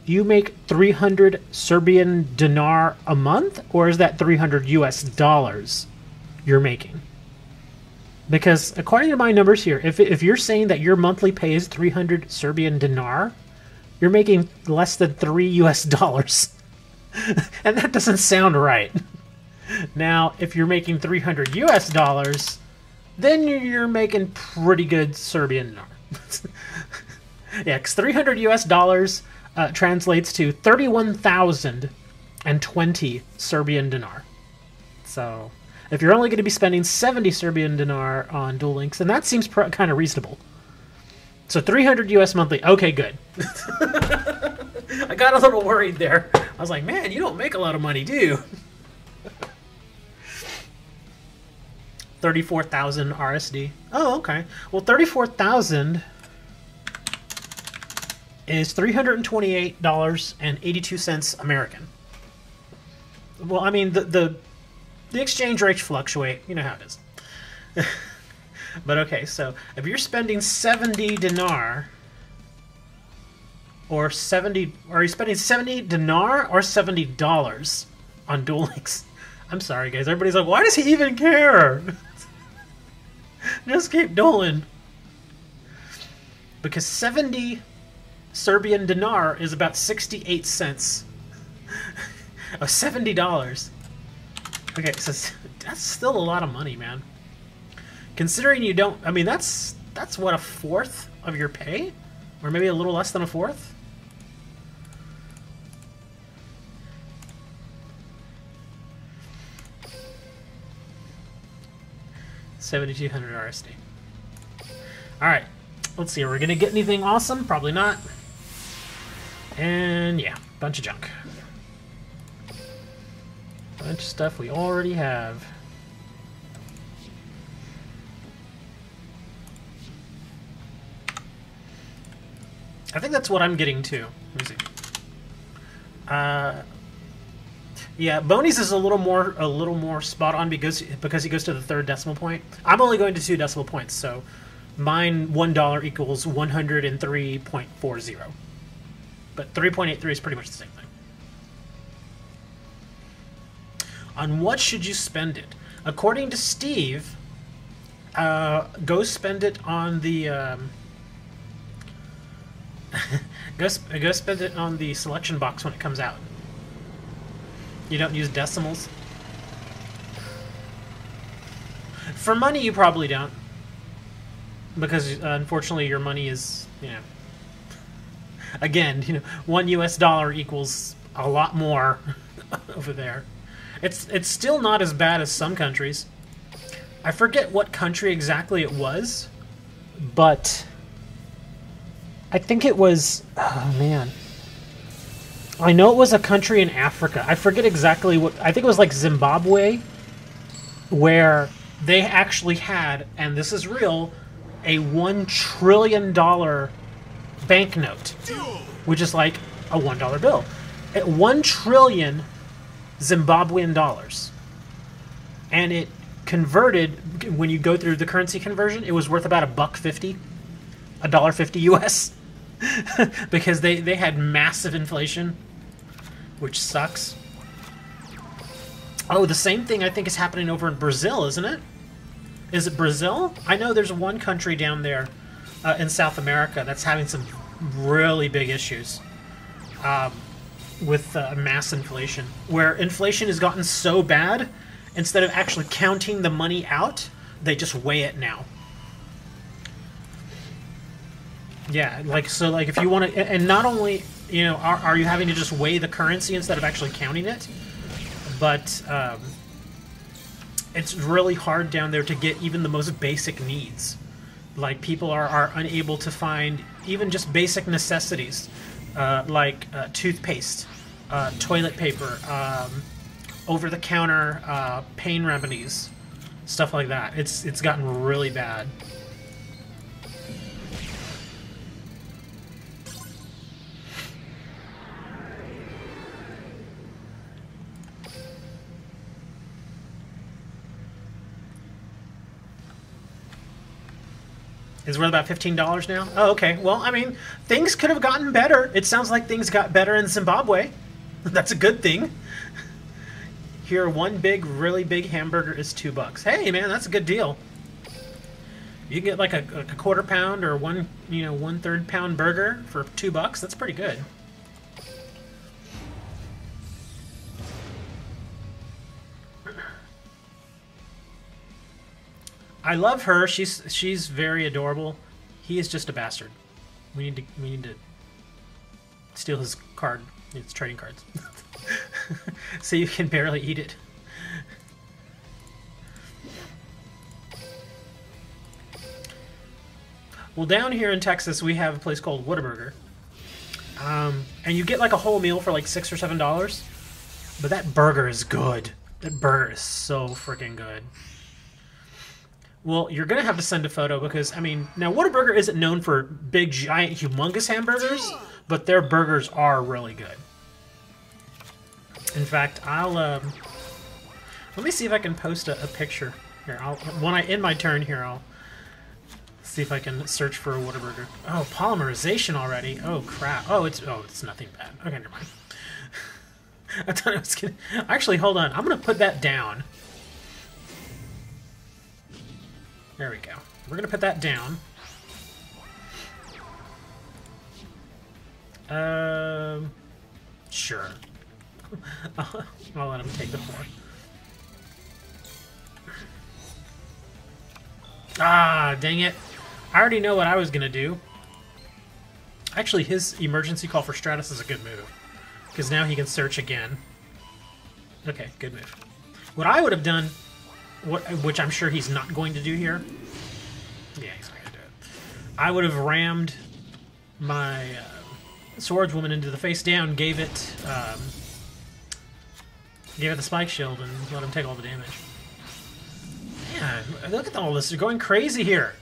you make 300 Serbian dinar a month, or is that 300 US dollars you're making? Because according to my numbers here, if you're saying that your monthly pay is 300 Serbian dinar, you're making less than 3 US dollars. And that doesn't sound right. Now, if you're making 300 US dollars, then you're making pretty good Serbian dinar. Yeah, because 300 US dollars translates to 31,020 Serbian dinar. So, if you're only going to be spending 70 Serbian dinar on Duel Links, then that seems kind of reasonable. So 300 US monthly. Okay, good. I got a little worried there. I was like, man, you don't make a lot of money, do you? 34,000 RSD. Oh, okay. Well, 34,000 is $328.82 American. Well, I mean, the exchange rates fluctuate. You know how it is. But okay, so if you're spending 70 dinar, or 70, are you spending 70 dinar or $70 on Duel Links? I'm sorry, guys. Everybody's like, why does he even care? Just keep dueling. Because 70 Serbian dinar is about 68 cents. Oh, $70. Okay, so that's still a lot of money, man. Considering you don't... I mean, that's what, a fourth of your pay? Or maybe a little less than a fourth? $7,200 RSD. Alright, let's see. Are we going to get anything awesome? Probably not. And yeah, bunch of junk. Bunch of stuff we already have. I think that's what I'm getting too. Let me see. Yeah, Boney's is a little more spot on because he goes to the third decimal point. I'm only going to 2 decimal points, so mine $1 equals 103.40. But 3.83 is pretty much the same thing. On what should you spend it? According to Steve, go spend it on the go spend it on the selection box when it comes out. You don't use decimals. For money, you probably don't, because unfortunately, your money is, you know, again, you know, $1 equals a lot more over there. It's still not as bad as some countries. I forget what country exactly it was, but I think it was, oh man, I know it was a country in Africa. I forget exactly what, I think it was like Zimbabwe, where they actually had, and this is real, a $1 trillion banknote, which is like a $1 bill. At 1 trillion Zimbabwean dollars. And it converted, when you go through the currency conversion, it was worth about $1.50, $1.50 US. Because they had massive inflation, which sucks. Oh, the same thing I think is happening over in Brazil, isn't it? Is it Brazil? I know there's one country down there in South America that's having some really big issues with mass inflation, where inflation has gotten so bad, instead of actually counting the money out, they just weigh it now. Yeah, like, so, like, if you want to, and not only, you know, are you having to just weigh the currency instead of actually counting it, but it's really hard down there to get even the most basic needs. Like, people are unable to find even just basic necessities, like toothpaste, toilet paper, over-the-counter pain remedies, stuff like that. It's gotten really bad. Is worth about $15 now? Oh, okay. Well, I mean, things could have gotten better. It sounds like things got better in Zimbabwe. That's a good thing. Here, one big, really big hamburger is $2. Hey, man, that's a good deal. You can get like a quarter pound or one, you know, 1/3 pound burger for $2. That's pretty good. I love her. She's very adorable. He is just a bastard. We need to steal his card. It's trading cards. So you can barely eat it. Well, down here in Texas, we have a place called Whataburger. And you get like a whole meal for like $6 or $7. But that burger is good. That burger is so freaking good. Well, you're going to have to send a photo because, I mean, now Whataburger isn't known for big, giant, humongous hamburgers, but their burgers are really good. In fact, I'll, let me see if I can post a picture here. When I end my turn here, I'll see if I can search for a Whataburger. Oh, polymerization already. Oh, crap. Oh, it's nothing bad. Okay, never mind. I thought I was going to, actually, hold on. I'm going to put that down. There we go. We're going to put that down. Sure. I'll let him take the floor. Ah, dang it. I already know what I was going to do. Actually, his emergency call for Stratus is a good move. Because now he can search again. Okay, good move. What I would have done, which I'm sure he's not going to do here. Yeah, he's not going to do it. I would have rammed my swordswoman into the face down, gave it the spike shield, and let him take all the damage. Man, look at all this. They're going crazy here.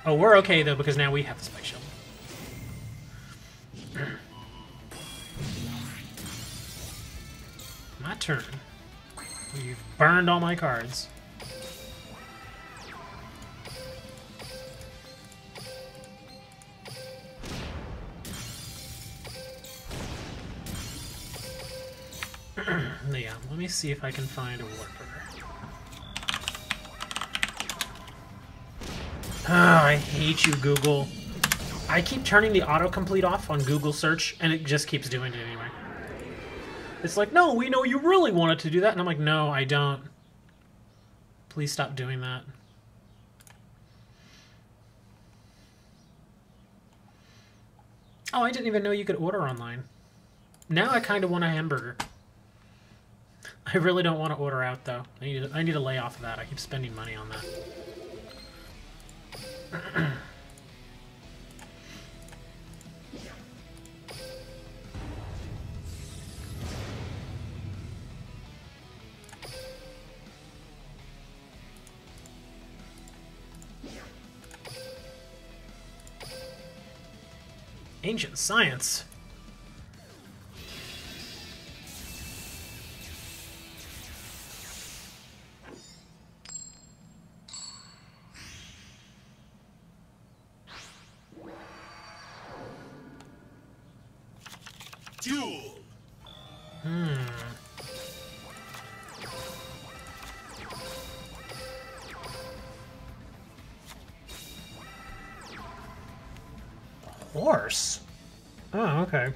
Oh, we're okay, though, because now we have the spike shield. My turn. You've burned all my cards. Yeah, let me see if I can find a Whataburger. Ah, I hate you, Google. I keep turning the autocomplete off on Google search, and it just keeps doing it anyway. It's like, no, we know you really wanted to do that. And I'm like, no, I don't. Please stop doing that. Oh, I didn't even know you could order online. Now I kind of want a hamburger. I really don't want to order out, though. I need to lay off of that. I keep spending money on that. Ancient science. Duel. Horse? Oh, okay.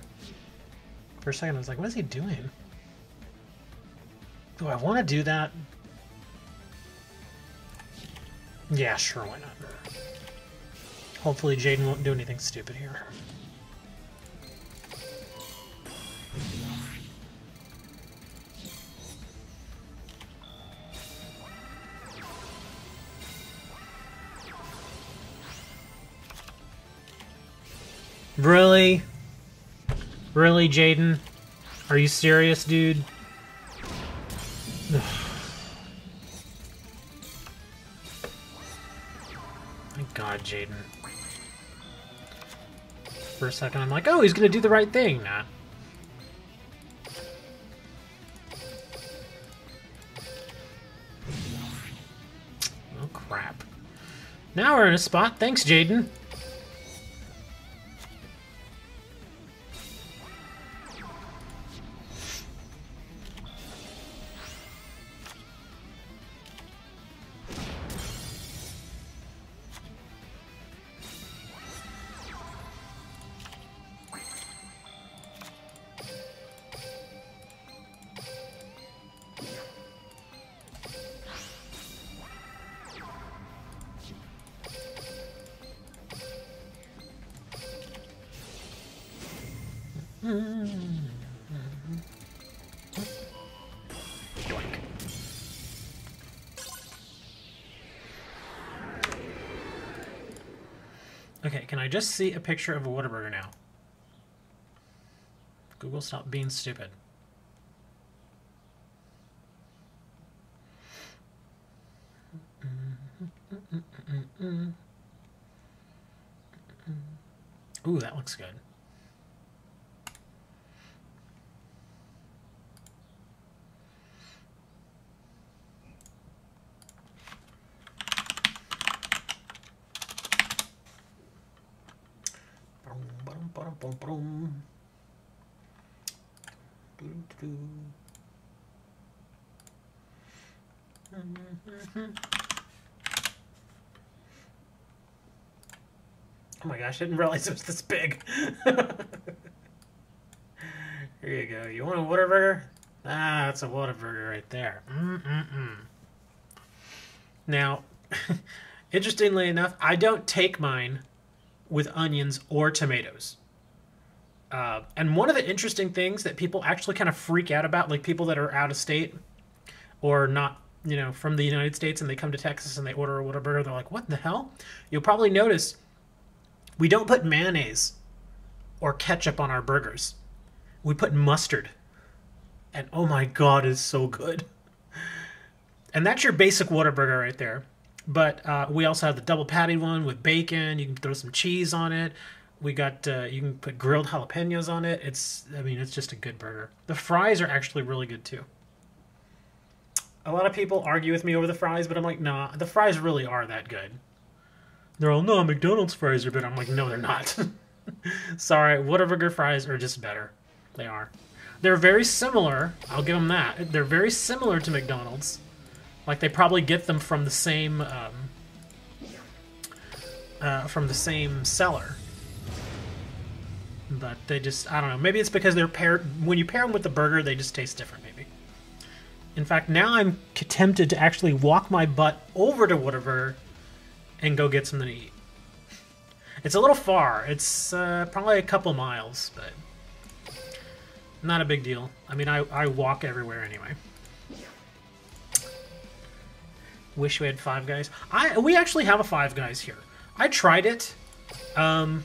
For a second I was like, what is he doing? Do I want to do that? Yeah, sure, why not? Hopefully Jaden won't do anything stupid here. Really? Really, Jaden? Are you serious, dude? Thank God, Jaden. For a second, I'm like, oh, he's gonna do the right thing. Nah. Oh, crap. Now we're in a spot. Thanks, Jaden. Yoink. Okay, can I just see a picture of a Whataburger now? Google, stop being stupid. Ooh, that looks good. Oh my gosh, I didn't realize it was this big. Here you go. You want a Whataburger? Ah, that's a Whataburger right there. Now, interestingly enough, I don't take mine with onions or tomatoes. And one of the interesting things that people actually kind of freak out about, like people that are out of state or not, you know, from the United States, and they come to Texas and they order a Whataburger, they're like, what the hell? You'll probably notice we don't put mayonnaise or ketchup on our burgers. We put mustard. And oh my God, it's so good. And that's your basic Whataburger right there. But we also have the double patty one with bacon. You can throw some cheese on it. We got, you can put grilled jalapenos on it. I mean, it's just a good burger. The fries are actually really good too. A lot of people argue with me over the fries, but I'm like, nah, the fries really are that good. They're all, no, McDonald's fries are better. I'm like, no, they're not. Sorry, Whataburger fries are just better. They are. They're very similar. I'll give them that. They're very similar to McDonald's. Like they probably get them from the same seller. But they just, I don't know. Maybe it's because they're paired. When you pair them with the burger, they just taste different. Maybe. In fact, now I'm tempted to actually walk my butt over to Whataburger and go get something to eat. It's a little far. It's probably a couple miles, but not a big deal. I mean, I walk everywhere anyway. Wish we had Five Guys. We actually have a Five Guys here. I tried it. The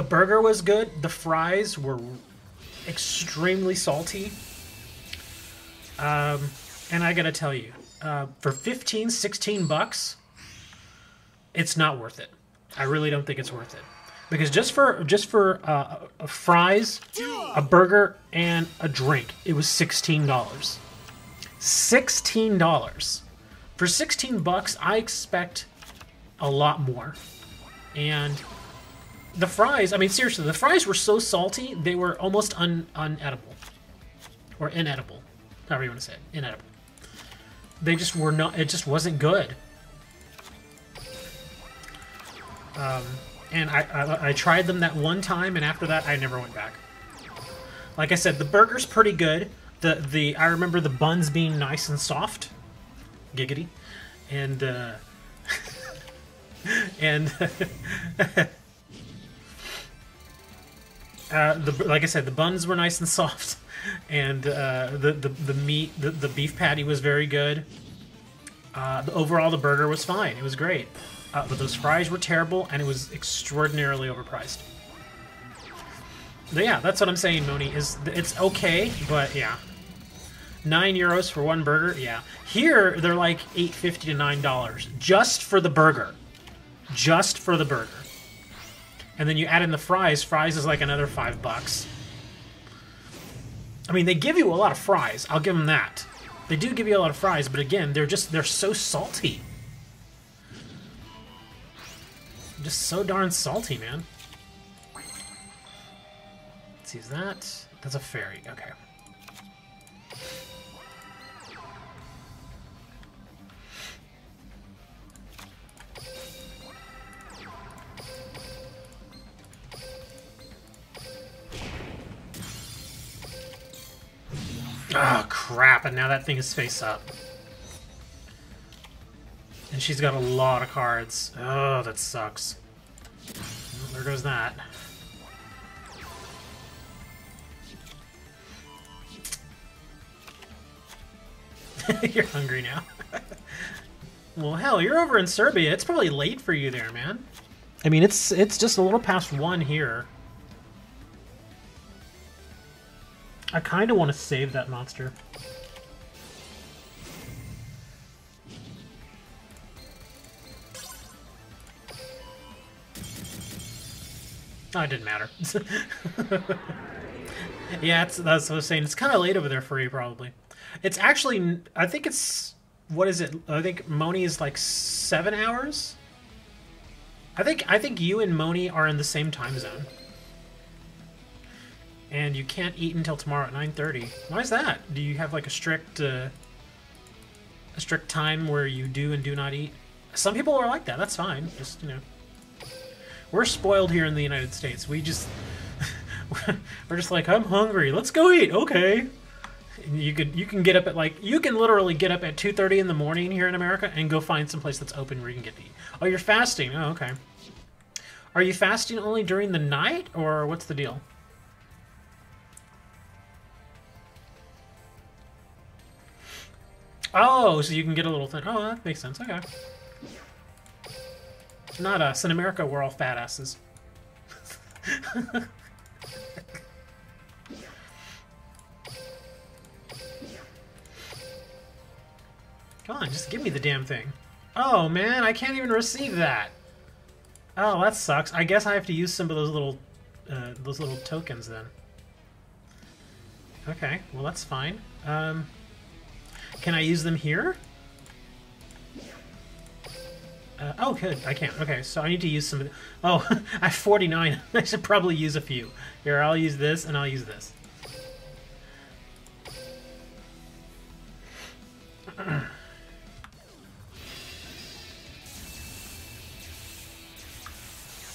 burger was good. The fries were extremely salty. And I gotta tell you, for 15, 16 bucks, it's not worth it. I really don't think it's worth it. Because just for fries, a burger, and a drink, it was $16. $16. For 16 bucks, I expect a lot more. And the fries, I mean, seriously, the fries were so salty, they were almost unedible. Or inedible. However you want to say it. Inedible. They just were not, it just wasn't good. And I tried them that one time, and after that, I never went back. Like I said, the burger's pretty good. I remember the buns being nice and soft. Giggity. And, like I said, the buns were nice and soft, and the meat, the beef patty was very good. Overall, the burger was fine. It was great. But those fries were terrible, and it was extraordinarily overpriced. But yeah, that's what I'm saying, Moni. It's okay, but yeah. €9 for one burger? Yeah. Here, they're like $8.50 to $9 just for the burger. Just for the burger. And then you add in the fries. Fries is like another $5. I mean, they give you a lot of fries. I'll give them that. They do give you a lot of fries, but again, they're so salty. Just so darn salty, man. Let's use that. That's a fairy. Okay. Oh, crap. And now that thing is face up. And she's got a lot of cards. Oh, that sucks. Well, there goes that. You're hungry now. Well, hell, you're over in Serbia. It's probably late for you there, man. I mean, it's just a little past 1 here. I kind of want to save that monster. Oh, it didn't matter. Yeah, that's what I was saying. It's kind of late over there for you, probably. It's actually, I think it's, what is it? I think Moni is like 7 hours? I think you and Moni are in the same time zone. And you can't eat until tomorrow at 9:30. Why is that? Do you have like a strict time where you do and do not eat? Some people are like that. That's fine. Just, you know. We're spoiled here in the United States. We're just like, I'm hungry. Let's go eat. Okay. And you can get up at like, you can literally get up at 2:30 in the morning here in America and go find some place that's open where you can get to eat. Oh, you're fasting. Oh, okay. Are you fasting only during the night, or what's the deal? Oh, so you can get a little thin. Oh, that makes sense. Okay. Not us. In America, we're all fat asses. Come on, just give me the damn thing. Oh, man, I can't even receive that. Oh, that sucks. I guess I have to use some of those little tokens then. Okay, well, that's fine. Can I use them here? Oh, good. I can't. Okay, so I need to use some of the... Oh, I have 49. I should probably use a few. Here, I'll use this, and I'll use this.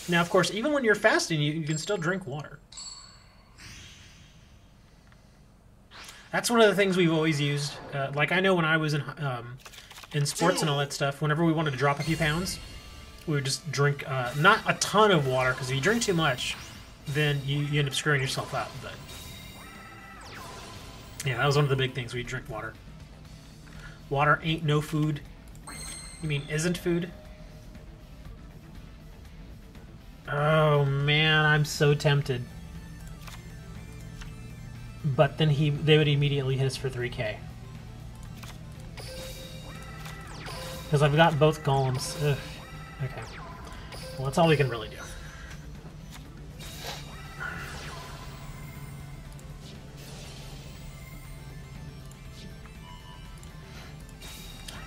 Now, of course, even when you're fasting, you can still drink water. That's one of the things we've always used. Like, I know when I was in sports and all that stuff, whenever we wanted to drop a few pounds, we would just drink, not a ton of water, because if you drink too much, then you end up screwing yourself up. But yeah, that was one of the big things. We'd drink water. Water ain't no food. You mean isn't food? Oh man, I'm so tempted. But then they would immediately hit us for 3k. Because I've got both golems. Ugh. Okay. Well, that's all we can really do.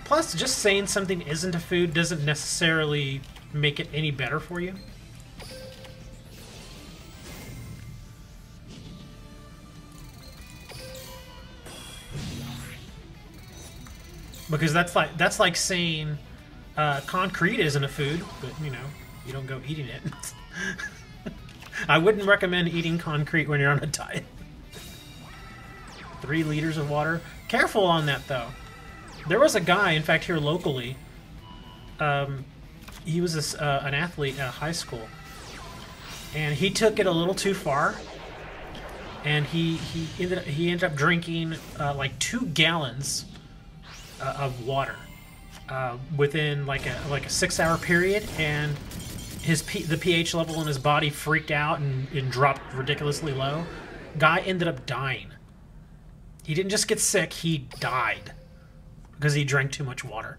Plus, just saying something isn't a food doesn't necessarily make it any better for you. Because that's like saying concrete isn't a food, but you know, you don't go eating it. I wouldn't recommend eating concrete when you're on a diet. 3 liters of water. Careful on that though. There was a guy, in fact, here locally. He was an athlete at high school, and he took it a little too far. And he ended up drinking like 2 gallons of water within like a 6-hour period, and the pH level in his body freaked out and dropped ridiculously low. Guy ended up dying. He didn't just get sick; he died because he drank too much water.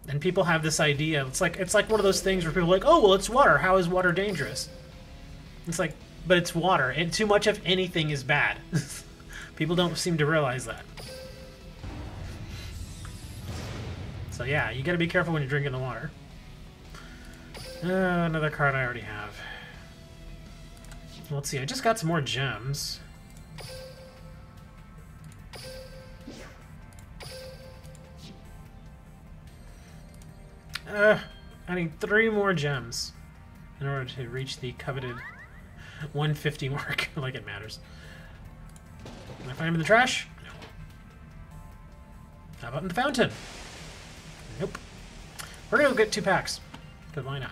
And people have this idea. It's like one of those things where people are like, "Oh, well, it's water. How is water dangerous?" It's like, but it's water, and too much of anything is bad. People don't seem to realize that. So yeah, you gotta be careful when you're drinking the water. Another card I already have. Let's see, I just got some more gems. I need 3 more gems in order to reach the coveted 150 mark. Like it matters. Can I find him in the trash? No. How about in the fountain? Nope. We're gonna go get 2 packs. Because why not?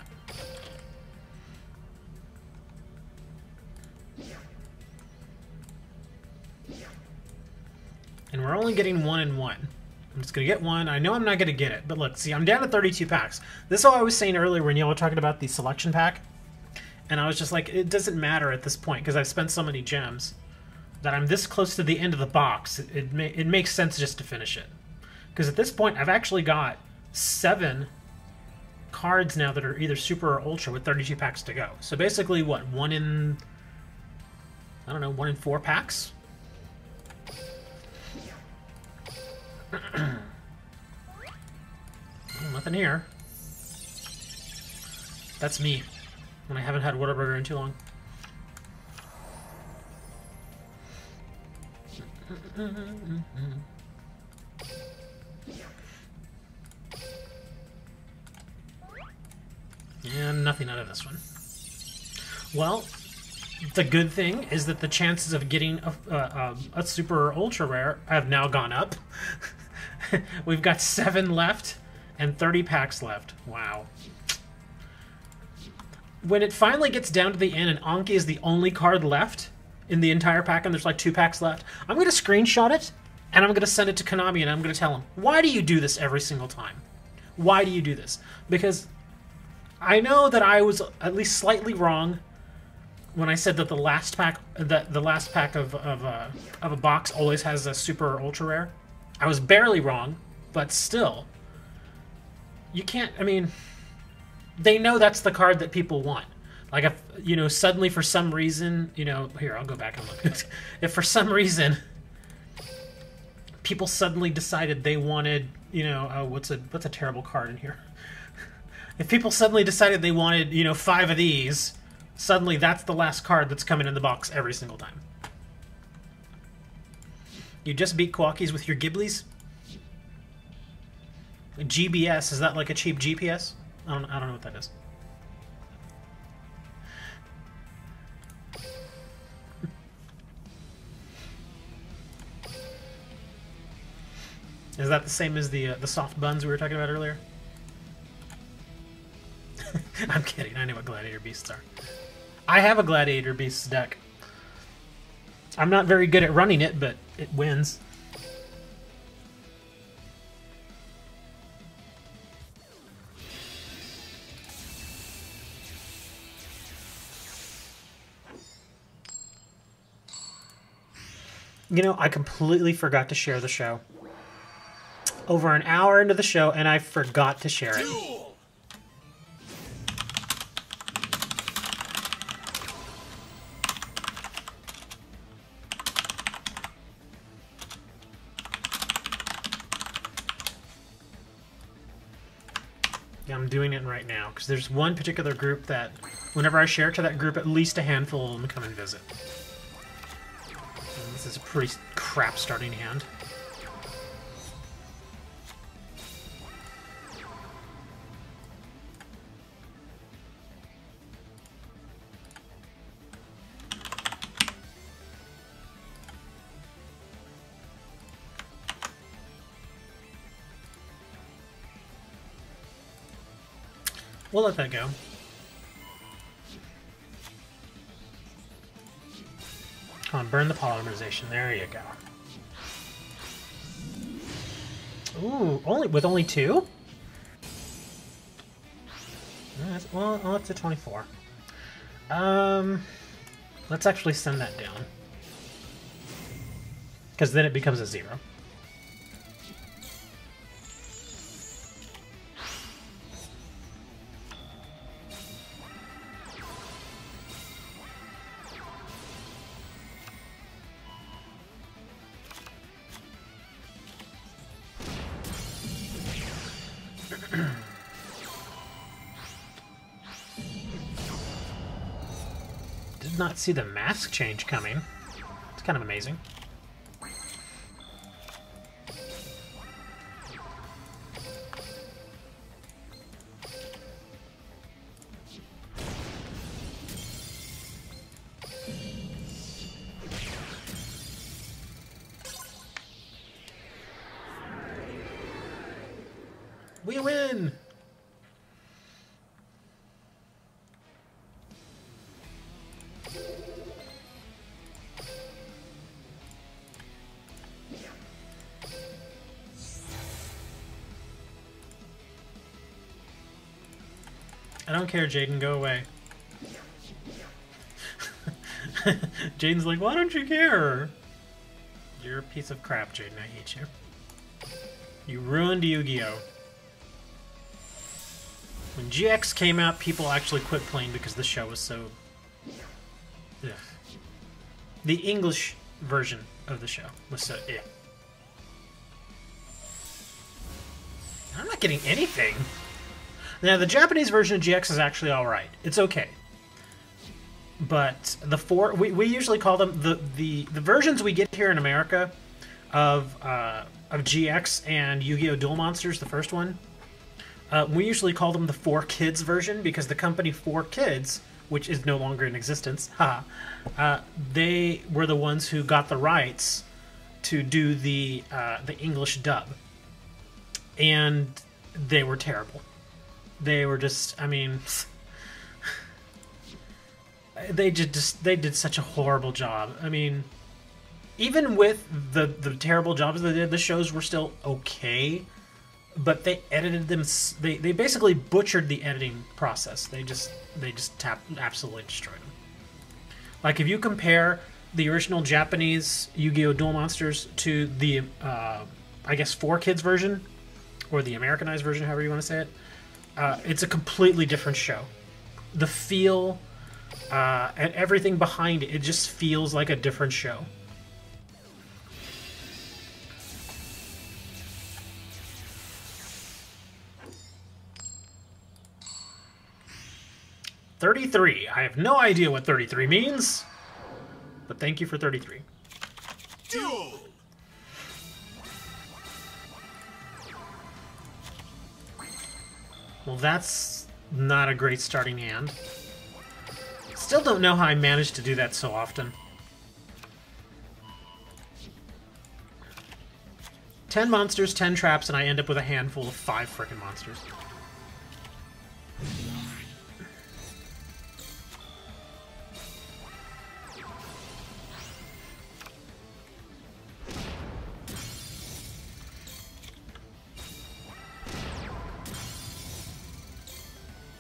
And we're only getting 1 and 1. I'm just gonna get 1. I know I'm not gonna get it, but look, see, I'm down to 32 packs. This is all I was saying earlier when y'all were talking about the selection pack. And I was just like, it doesn't matter at this point because I've spent so many gems that I'm this close to the end of the box. It makes sense just to finish it. Because at this point, I've actually got 7 cards now that are either super or ultra with 32 packs to go. So basically, what, 1 in 4 packs? Well, nothing here. That's me when I haven't had Whataburger in too long. And nothing out of this one. Well, the good thing is that the chances of getting a super or ultra rare have now gone up. We've got 7 left and 30 packs left. Wow. When it finally gets down to the end and Anki is the only card left in the entire pack and there's like 2 packs left, I'm going to screenshot it and I'm going to send it to Konami and I'm going to tell them, why do you do this every single time? Why do you do this? Because I know that I was at least slightly wrong when I said that the last pack of a box always has a super or ultra rare. I was barely wrong, but still, you can't. I mean, they know that's the card that people want. Like if suddenly for some reason, here I'll go back and look. If for some reason people suddenly decided they wanted, what's a terrible card in here? If people suddenly decided they wanted, 5 of these, suddenly that's the last card that's coming in the box every single time. You just beat Quawkies with your Ghiblies? GBS, is that like a cheap GPS? I don't know what that is. Is that the same as the soft buns we were talking about earlier? I'm kidding. I know what Gladiator Beasts are. I have a Gladiator Beasts deck. I'm not very good at running it, but it wins. You know, I completely forgot to share the show. Over an hour into the show, and I forgot to share it. Duel. Yeah, I'm doing it right now, because there's one particular group that, whenever I share it to that group, at least a handful of them come and visit. And this is a pretty crap starting hand. We'll let that go. Come on, burn the polymerization. There you go. Ooh, only 2? Well, up to 24. Let's actually send that down. Because then it becomes a 0. Did not see the mask change coming. It's kind of amazing. We win! I don't care, Jaden, go away. Jaden's like, why don't you care? You're a piece of crap, Jaden, I hate you. You ruined Yu-Gi-Oh! When GX came out, people actually quit playing because the show was so... Ugh. The English version of the show was so... Ugh. I'm not getting anything. Now, the Japanese version of GX is actually alright. It's okay. But the we usually call them the versions we get here in America of GX and Yu-Gi-Oh! Duel Monsters, the first one. We usually call them the 4Kids version because the company 4Kids, which is no longer in existence, they were the ones who got the rights to do the English dub, and they were terrible. They were just, I mean, they did such a horrible job. I mean, even with the terrible jobs they did, the shows were still okay. But they edited them. They basically butchered the editing process. They just absolutely destroyed them. Like if you compare the original Japanese Yu-Gi-Oh! Duel Monsters to the I guess 4Kids version or the Americanized version, however you want to say it, it's a completely different show. The feel and everything behind it just feels like a different show. $33. I have no idea what 33 means, but thank you for 33. Duel. Well, that's not a great starting hand. Still don't know how I managed to do that so often. 10 monsters, 10 traps, and I end up with a handful of 5 frickin' monsters.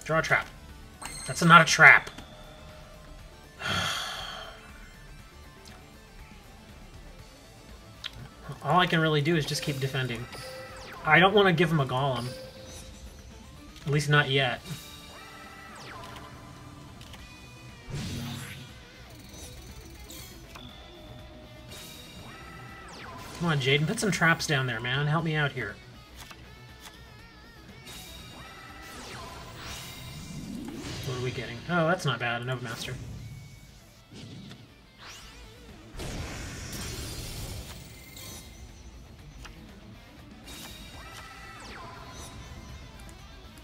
Draw a trap. That's not a trap. All I can really do is just keep defending. I don't want to give him a golem. At least not yet. Come on, Jaden, put some traps down there, man. Help me out here. What are we getting? Oh, that's not bad. A Nova Master.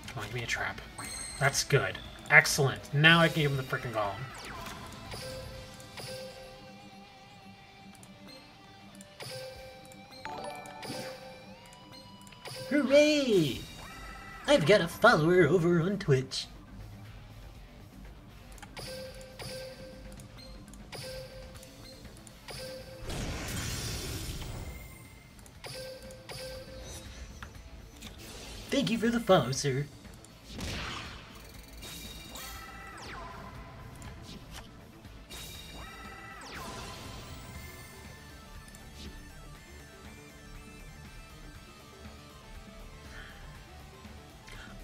Come on, give me a trap. That's good. Excellent. Now I can give him the frickin' golem. Hooray! I've got a follower over on Twitch. Thank you for the follow, sir.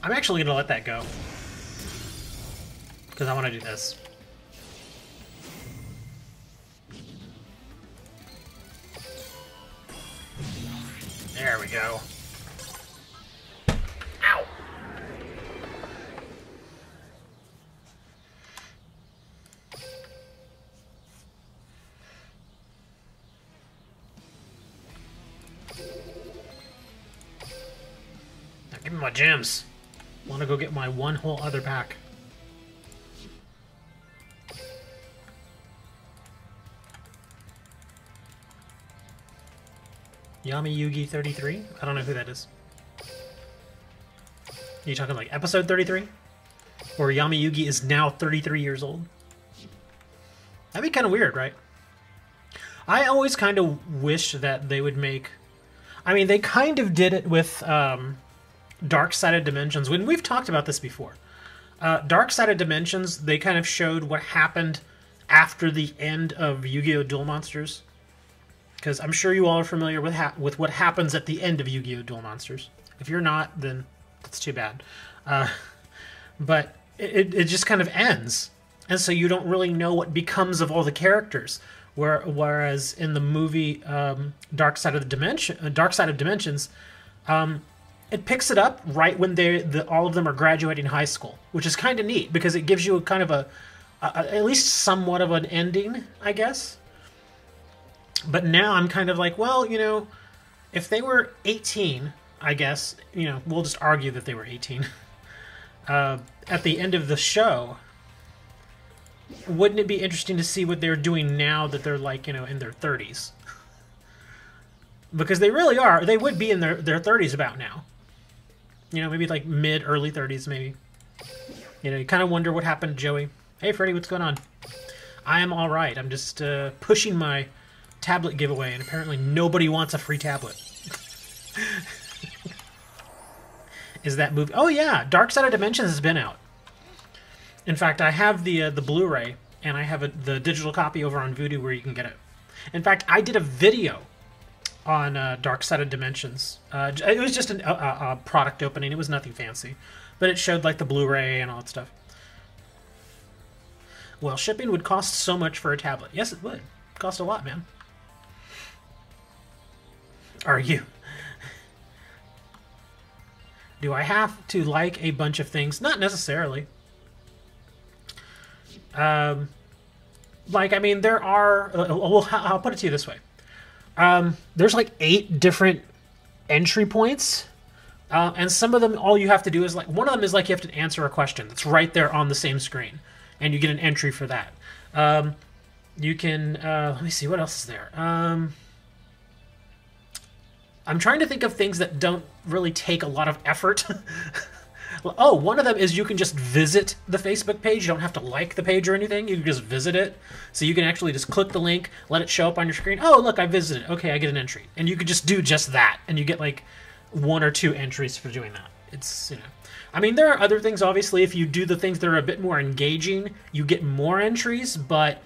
I'm actually going to let that go. Because I want to do this. There we go. Ow! Now give me my gems. Want to go get my one whole other pack. Yami Yugi 33? I don't know who that is. Are you talking like episode 33? Or Yami Yugi is now 33 years old? That'd be kind of weird, right? I always kind of wish that they would make... I mean, they kind of did it with... Dark-Sided Dimensions. When we've talked about this before, Dark-Sided Dimensions, they kind of showed what happened after the end of Yu-Gi-Oh! Duel Monsters. Because I'm sure you all are familiar with what happens at the end of Yu-Gi-Oh! Duel Monsters. If you're not, then that's too bad. But it just kind of ends. And so you don't really know what becomes of all the characters. Whereas in the movie Dark-Sided Dimensions, it picks it up right when all of them are graduating high school, which is kind of neat because it gives you a kind of at least somewhat of an ending, I guess. But now I'm kind of like, well, you know, if they were 18, I guess, you know, we'll just argue that they were 18. At the end of the show, wouldn't it be interesting to see what they're doing now that they're like, you know, in their 30s? Because they really are. They would be in their 30s about now. You know, maybe like mid, early 30s, maybe. You know, you kind of wonder what happened to Joey. Hey, Freddy, what's going on? I am all right. I'm just pushing my tablet giveaway, and apparently nobody wants a free tablet. Is that movie? Oh, yeah. Dark-Sided Dimensions has been out. In fact, I have the Blu-ray, and I have the digital copy over on Vudu where you can get it. In fact, I did a video on Dark-Sided Dimensions. It was just a product opening. It was nothing fancy. But it showed like the Blu-ray and all that stuff. Well, shipping would cost so much for a tablet. Yes, it would. It'd cost a lot, man. Are you? Do I have to like a bunch of things? Not necessarily. Like, I mean, there are... Well, I'll put it to you this way. There's like 8 different entry points And some of them, all you have to do is like, one of them is like you have to answer a question that's right there on the same screen, and you get an entry for that. You can, let me see, what else is there? I'm trying to think of things that don't really take a lot of effort. Oh, one of them is you can just visit the Facebook page. You don't have to like the page or anything. You can just visit it. So you can actually just click the link, let it show up on your screen. Oh, look, I visited. Okay, I get an entry. And you could just do just that, and you get like 1 or 2 entries for doing that. It's, you know, I mean, there are other things, obviously. If you do the things that are a bit more engaging, you get more entries, but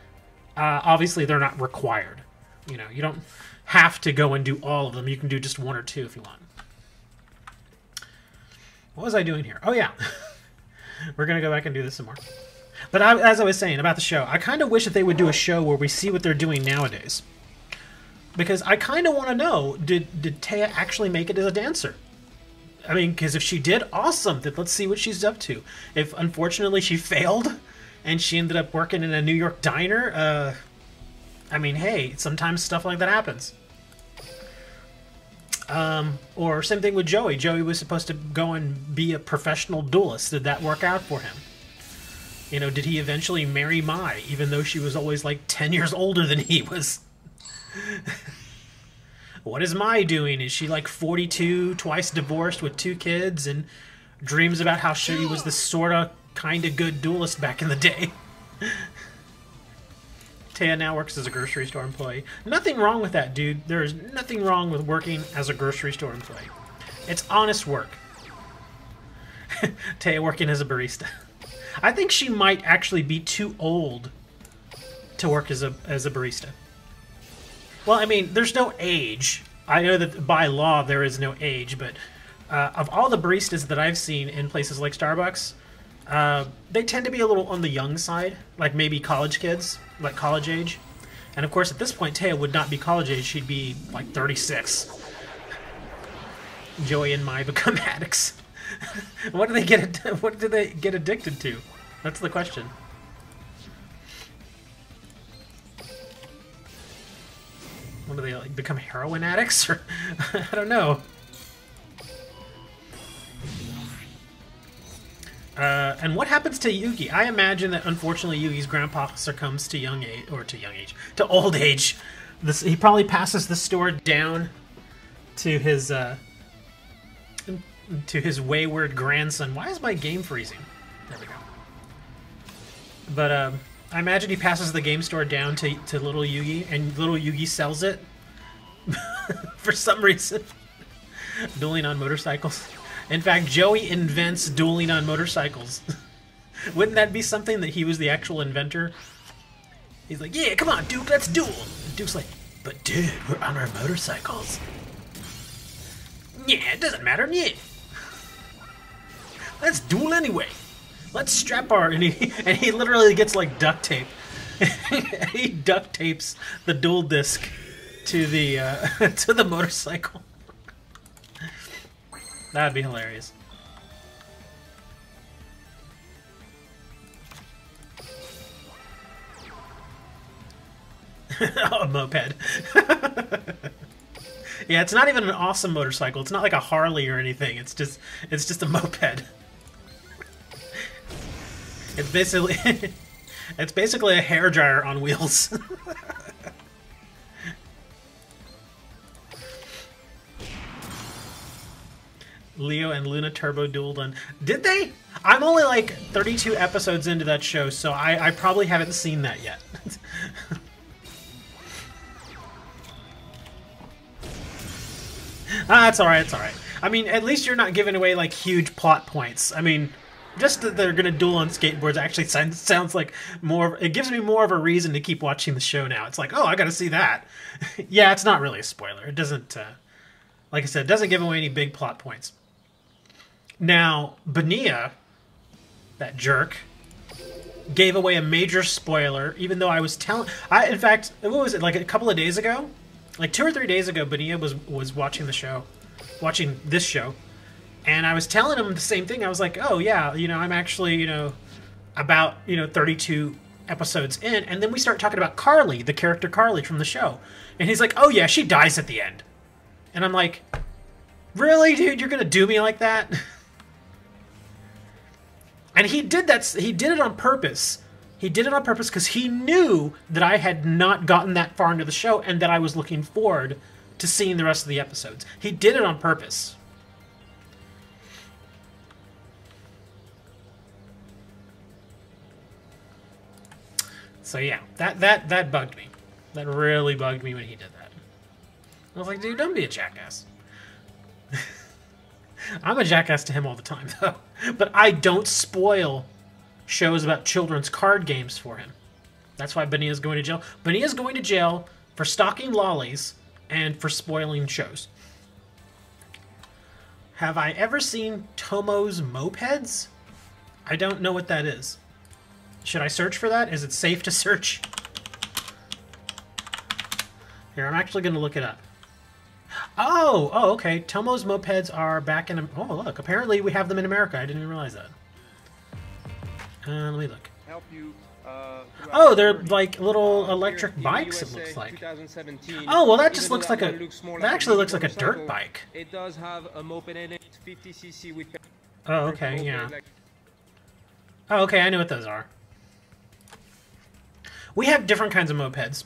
obviously they're not required. You know, you don't have to go and do all of them. You can do just 1 or 2 if you want. What was I doing here? Oh, yeah. We're going to go back and do this some more. But as I was saying about the show, I kind of wish that they would do a show where we see what they're doing nowadays. Because I kind of want to know, did Téa actually make it as a dancer? I mean, because if she did, awesome. Then let's see what she's up to. If, unfortunately, she failed and she ended up working in a New York diner, I mean, hey, sometimes stuff like that happens. Or same thing with Joey. Joey was supposed to go and be a professional duelist. Did that work out for him? You know, did he eventually marry Mai, even though she was always like 10 years older than he was? What is Mai doing? Is she like 42, twice divorced with 2 kids, and dreams about how she was the sorta, kinda good duelist back in the day? Téa now works as a grocery store employee. Nothing wrong with that, dude. There is nothing wrong with working as a grocery store employee. It's honest work. Téa working as a barista. I think she might actually be too old to work as a barista. Well, I mean, there's no age. I know that by law there is no age, but of all the baristas that I've seen in places like Starbucks, they tend to be a little on the young side, like maybe college kids, like college age. And of course, at this point, Téa would not be college age; she'd be like 36. Joey and Mai become addicts. What do they get? What do they get addicted to? That's the question. What do they like? Become heroin addicts, or I don't know. And what happens to Yugi? I imagine that unfortunately Yugi's grandpa succumbs to to old age. He probably passes the store down to his wayward grandson. Why is my game freezing? There we go. But I imagine he passes the game store down to little Yugi, and little Yugi sells it for some reason. Dueling on motorcycles. In fact, Joey invents dueling on motorcycles. Wouldn't that be something that he was the actual inventor? He's like, yeah, come on, Duke, let's duel. And Duke's like, but dude, we're on our motorcycles. Yeah, it doesn't matter, yeah. Let's duel anyway. Let's strap our... And he literally gets like duct tape. He duct tapes the duel disc to the to the motorcycle. That'd be hilarious. Oh, a moped. Yeah, it's not even an awesome motorcycle. It's not like a Harley or anything. It's just a moped. It's basically a hairdryer on wheels. Leo and Luna turbo dueled on... Did they? I'm only like 32 episodes into that show, so I probably haven't seen that yet. That's alright, it's alright. I mean, at least you're not giving away like huge plot points. I mean, just that they're gonna duel on skateboards actually sounds like more... It gives me more of a reason to keep watching the show now. It's like, oh, I gotta see that. Yeah, it's not really a spoiler. It doesn't... like I said, it doesn't give away any big plot points. Now, Benia, that jerk, gave away a major spoiler, even though I was telling... in fact, what was it, like a couple of days ago? Like 2 or 3 days ago, Benia was watching the show, watching this show, and I was telling him the same thing. I was like, oh yeah, you know, I'm actually, you know, about, you know, 32 episodes in, and then we start talking about Carly, the character Carly from the show, and he's like, oh yeah, she dies at the end. And I'm like... Really, dude? You're gonna do me like that? And he did that. He did it on purpose. He did it on purpose because he knew that I had not gotten that far into the show and that I was looking forward to seeing the rest of the episodes. He did it on purpose. So yeah, that bugged me. That really bugged me when he did that. I was like, dude, don't be a jackass. I'm a jackass to him all the time, though. But I don't spoil shows about children's card games for him. That's why Benia's going to jail. Benia's going to jail for stalking lollies and for spoiling shows. Have I ever seen Tomo's Mopeds? I don't know what that is. Should I search for that? Is it safe to search? Here, I'm actually going to look it up. Oh, okay. Tomo's Mopeds are back in... Oh, look. Apparently we have them in America. I didn't even realize that. Let me look. Help you, oh, they're like little electric bikes, it looks like. Oh, well, that just looks like a... That actually looks like a dirt bike. It does have a moped in it, 50cc with... Oh, okay, yeah. Oh, okay, I know what those are. We have different kinds of mopeds.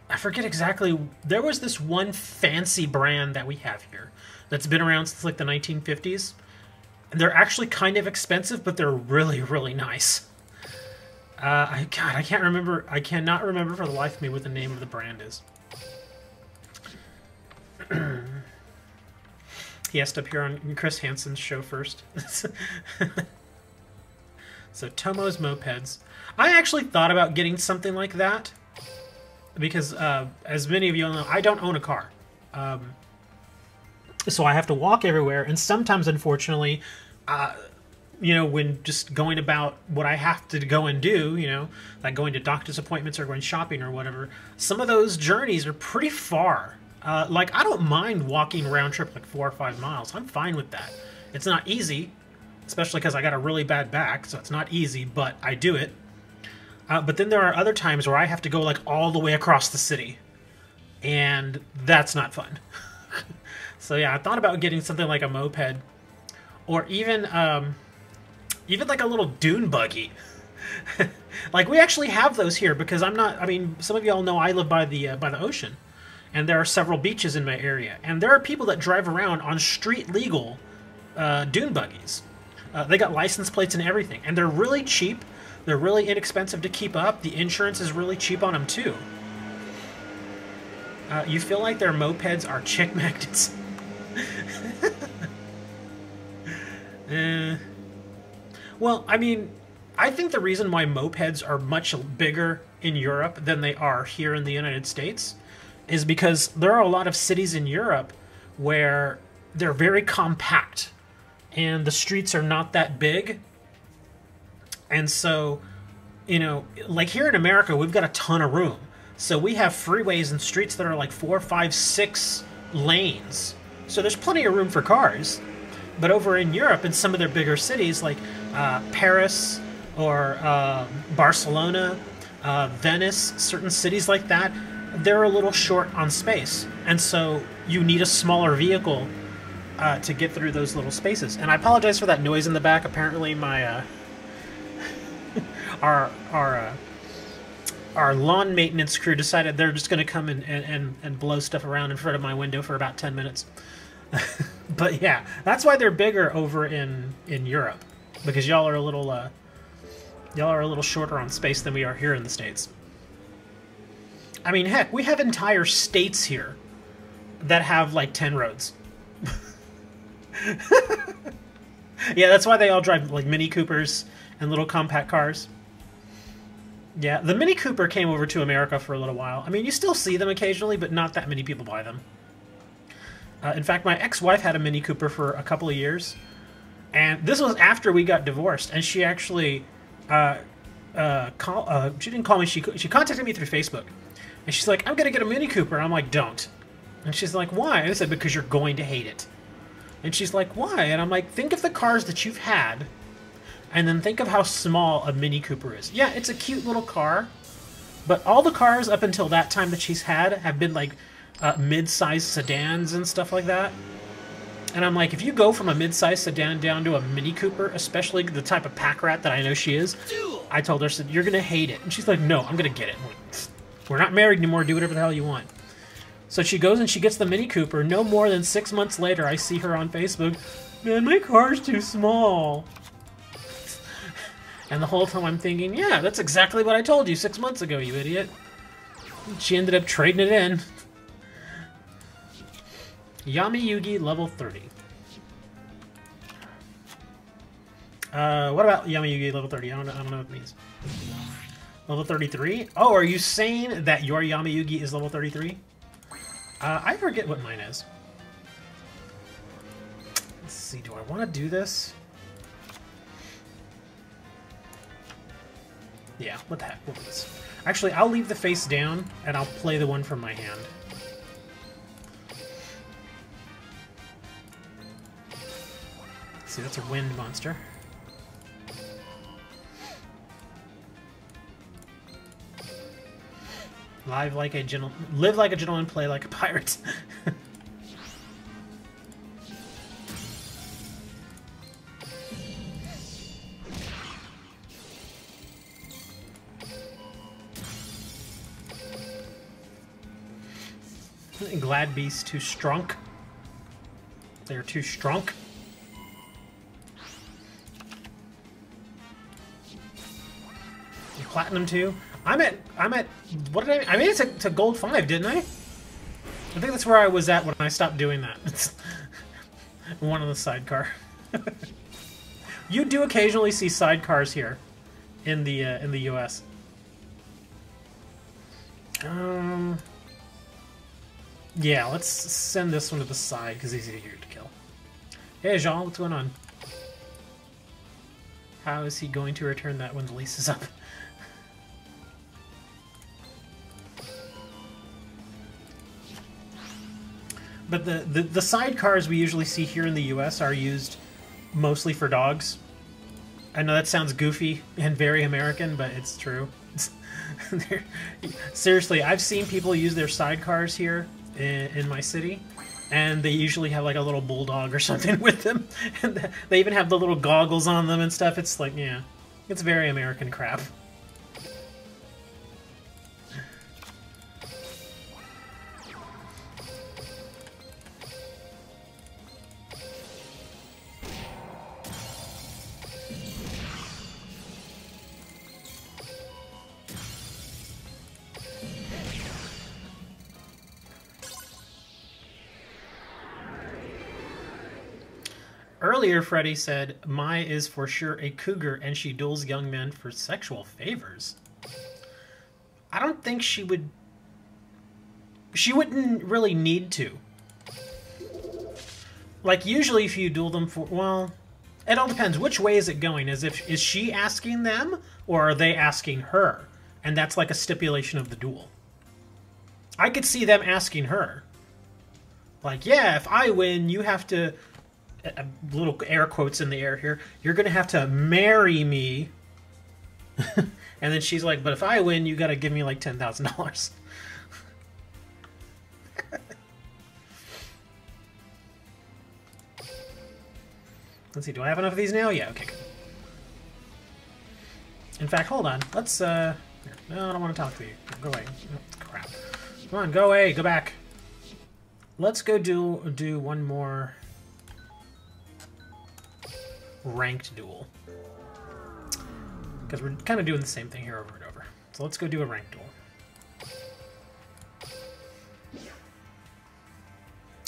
I forget exactly. There was this one fancy brand that we have here that's been around since like the 1950s. And they're actually kind of expensive, but they're really, really nice. God, I can't remember. I cannot remember for the life of me what the name of the brand is. He has to appear on Chris Hansen's show first. So Tomo's Mopeds. I actually thought about getting something like that. Because, as many of you know, I don't own a car. So I have to walk everywhere. And sometimes, unfortunately, you know, when just going about what I have to go and do, you know, like going to doctor's appointments or going shopping or whatever, some of those journeys are pretty far. Like, I don't mind walking round trip like 4 or 5 miles. I'm fine with that. It's not easy, especially because I got a really bad back, so it's not easy, but I do it. But then there are other times where I have to go like all the way across the city, and that's not fun. So yeah, I thought about getting something like a moped, or even like a little dune buggy. Like we actually have those here because I'm not. I mean, some of y'all know I live by the ocean, and there are several beaches in my area, and there are people that drive around on street legal dune buggies. They got license plates and everything, and they're really cheap. They're really inexpensive to keep up. The insurance is really cheap on them, too. You feel like their mopeds are chick magnets. Well, I mean, I think the reason why mopeds are much bigger in Europe than they are here in the United States is because there are a lot of cities in Europe where they're very compact and the streets are not that big. And so, you know, like here in America, we've got a ton of room. So we have freeways and streets that are like 4, 5, 6 lanes. So there's plenty of room for cars. But over in Europe, in some of their bigger cities, like Paris or Barcelona, Venice, certain cities like that, they're a little short on space. And so you need a smaller vehicle to get through those little spaces. And I apologize for that noise in the back. Apparently my... Our lawn maintenance crew decided they're just going to come and blow stuff around in front of my window for about 10 minutes. But yeah, that's why they're bigger over in Europe, because y'all are a little shorter on space than we are here in the States. I mean, heck, we have entire states here that have like 10 roads. Yeah, that's why they all drive like Mini Coopers and little compact cars. Yeah, the Mini Cooper came over to America for a little while. I mean, you still see them occasionally, but not that many people buy them. In fact, my ex-wife had a Mini Cooper for a couple of years. And this was after we got divorced. And she actually... she didn't call me. She contacted me through Facebook. And she's like, I'm going to get a Mini Cooper. And I'm like, don't. And she's like, why? And I said, because you're going to hate it. And she's like, why? And I'm like, think of the cars that you've had... And then think of how small a Mini Cooper is. Yeah, it's a cute little car, but all the cars up until that time that she's had have been like mid-sized sedans and stuff like that. And I'm like, if you go from a mid-sized sedan down to a Mini Cooper, especially the type of pack rat that I know she is, I told her, I said, you're going to hate it. And she's like, no, I'm going to get it. We're not married anymore. Do whatever the hell you want. So she goes and she gets the Mini Cooper. No more than 6 months later, I see her on Facebook. Man, my car's too small. And the whole time I'm thinking, yeah, that's exactly what I told you 6 months ago, you idiot. She ended up trading it in. Yami Yugi level 30. What about Yami Yugi level 30? I don't know what it means. Level 33? Oh, are you saying that your Yami Yugi is level 33? I forget what mine is. Let's see, do I want to do this? Yeah, what the heck, we'll do this. Actually, I'll leave the face down, and I'll play the one from my hand. Let's see, that's a wind monster. Live like a live like a gentleman, play like a pirate. Glad Beast too strong. They're too strong. Platinum 2. I'm at what did I made it to gold 5, didn't I? I think that's where I was at when I stopped doing that. One on the sidecar. You do occasionally see sidecars here in the US. Yeah, let's send this one to the side because he's easier to kill. Hey Jean, what's going on? How is he going to return that when the lease is up? But the sidecars we usually see here in the US are used mostly for dogs. I know that sounds goofy and very American, but it's true. Seriously, I've seen people use their sidecars here in my city, and they usually have like a little bulldog or something with them. And they even have the little goggles on them and stuff. It's like, yeah, it's very American crap. Earlier, Freddy said, Mai is for sure a cougar and she duels young men for sexual favors. I don't think she would... She wouldn't really need to. Like, usually if you duel them for... Well, it all depends. Which way is it going? Is she asking them, or are they asking her? And that's like a stipulation of the duel. I could see them asking her. Like, yeah, if I win, you have to... little air quotes in the air here. You're going to have to marry me. And then she's like, but if I win, you got to give me like $10,000. Let's see, do I have enough of these now? Yeah, okay, good. In fact, hold on. Let's, no, I don't want to talk to you. Go away. Oh, crap. Come on, go away. Go back. Let's go do one more ranked duel. Because we're kind of doing the same thing here over and over. So let's go do a ranked duel.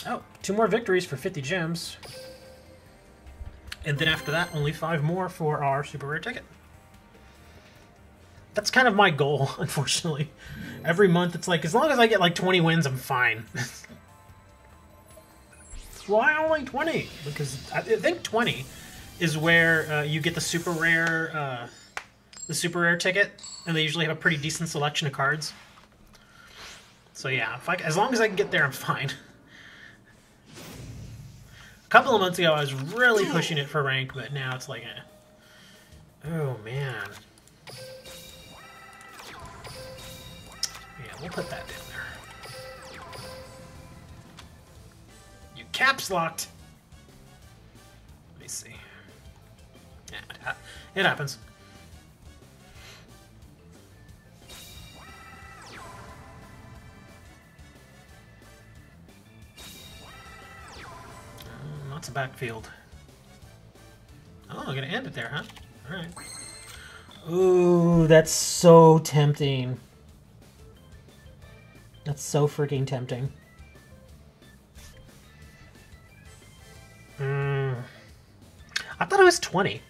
Oh, 2 more victories for 50 gems. And then after that, only 5 more for our super rare ticket. That's kind of my goal, unfortunately. Every month, it's like, as long as I get like 20 wins, I'm fine. Why only 20? Because I think 20 is where you get the super rare ticket, and they usually have a pretty decent selection of cards. So yeah, as long as I can get there, I'm fine. A couple of months ago, I was really pushing it for rank, but now it's like, eh. Oh man. Yeah, we'll put that in there. caps locked. Let me see. Yeah, it happens. Lots of backfield. Oh, I'm gonna end it there, huh? Alright. Ooh, that's so tempting. That's so freaking tempting. I thought it was 20.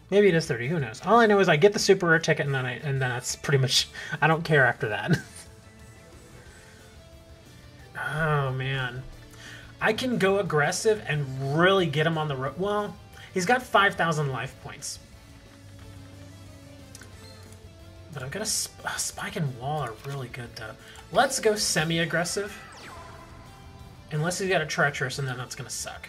Maybe it is 30, who knows? All I know is I get the super rare ticket and then that's pretty much, I don't care after that. Oh man. I can go aggressive and really get him on the road. Well, he's got 5,000 life points. But I've got a spike and wall are really good though. Let's go semi-aggressive. Unless he's got a treacherous, and then that's gonna suck.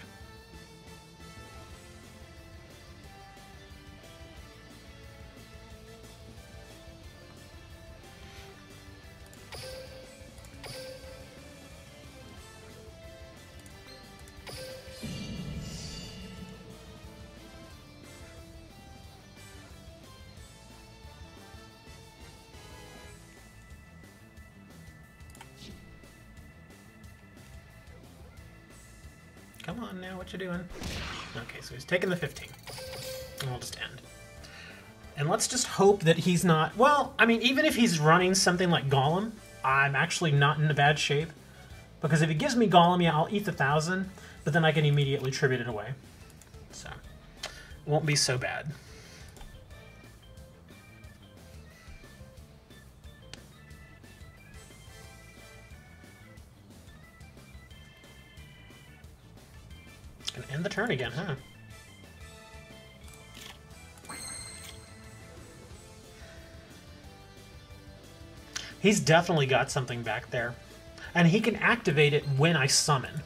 Come on now, what you doing? Okay, so he's taking the 15. And we'll just end. And let's just hope that he's not... Well, I mean, even if he's running something like Golem, I'm actually not in a bad shape. Because if he gives me Golem, yeah, I'll eat the 1,000, but then I can immediately tribute it away. So, it won't be so bad. Gonna end the turn again, huh? He's definitely got something back there. And he can activate it when I summon.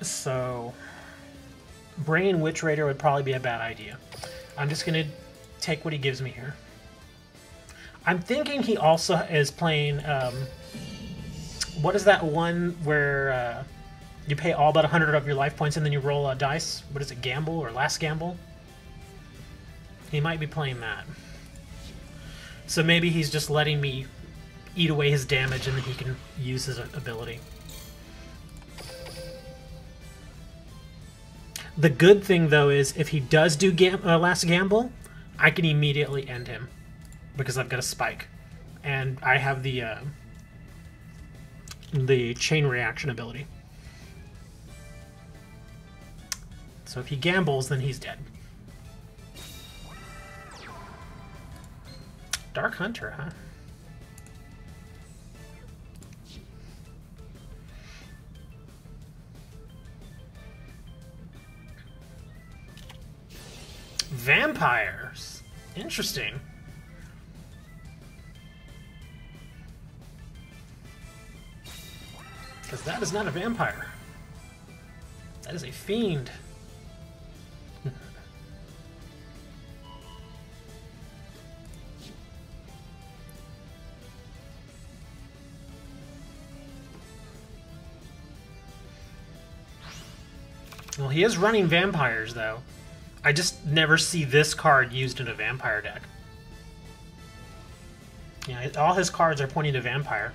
So... Brain Witch Raider would probably be a bad idea. I'm just gonna take what he gives me here. I'm thinking he also is playing... what is that one where... you pay all but 100 of your life points and then you roll a dice? What is it, Gamble or Last Gamble? He might be playing that. So maybe he's just letting me eat away his damage and then he can use his ability. The good thing, though, is if he does do Last Gamble, I can immediately end him. Because I've got a spike. And I have the chain reaction ability. So if he gambles, then he's dead. Dark Hunter, huh? Vampires. Interesting. Because that is not a vampire. That is a fiend. Well, he is running vampires, though. I just never see this card used in a vampire deck. Yeah, all his cards are pointing to vampire.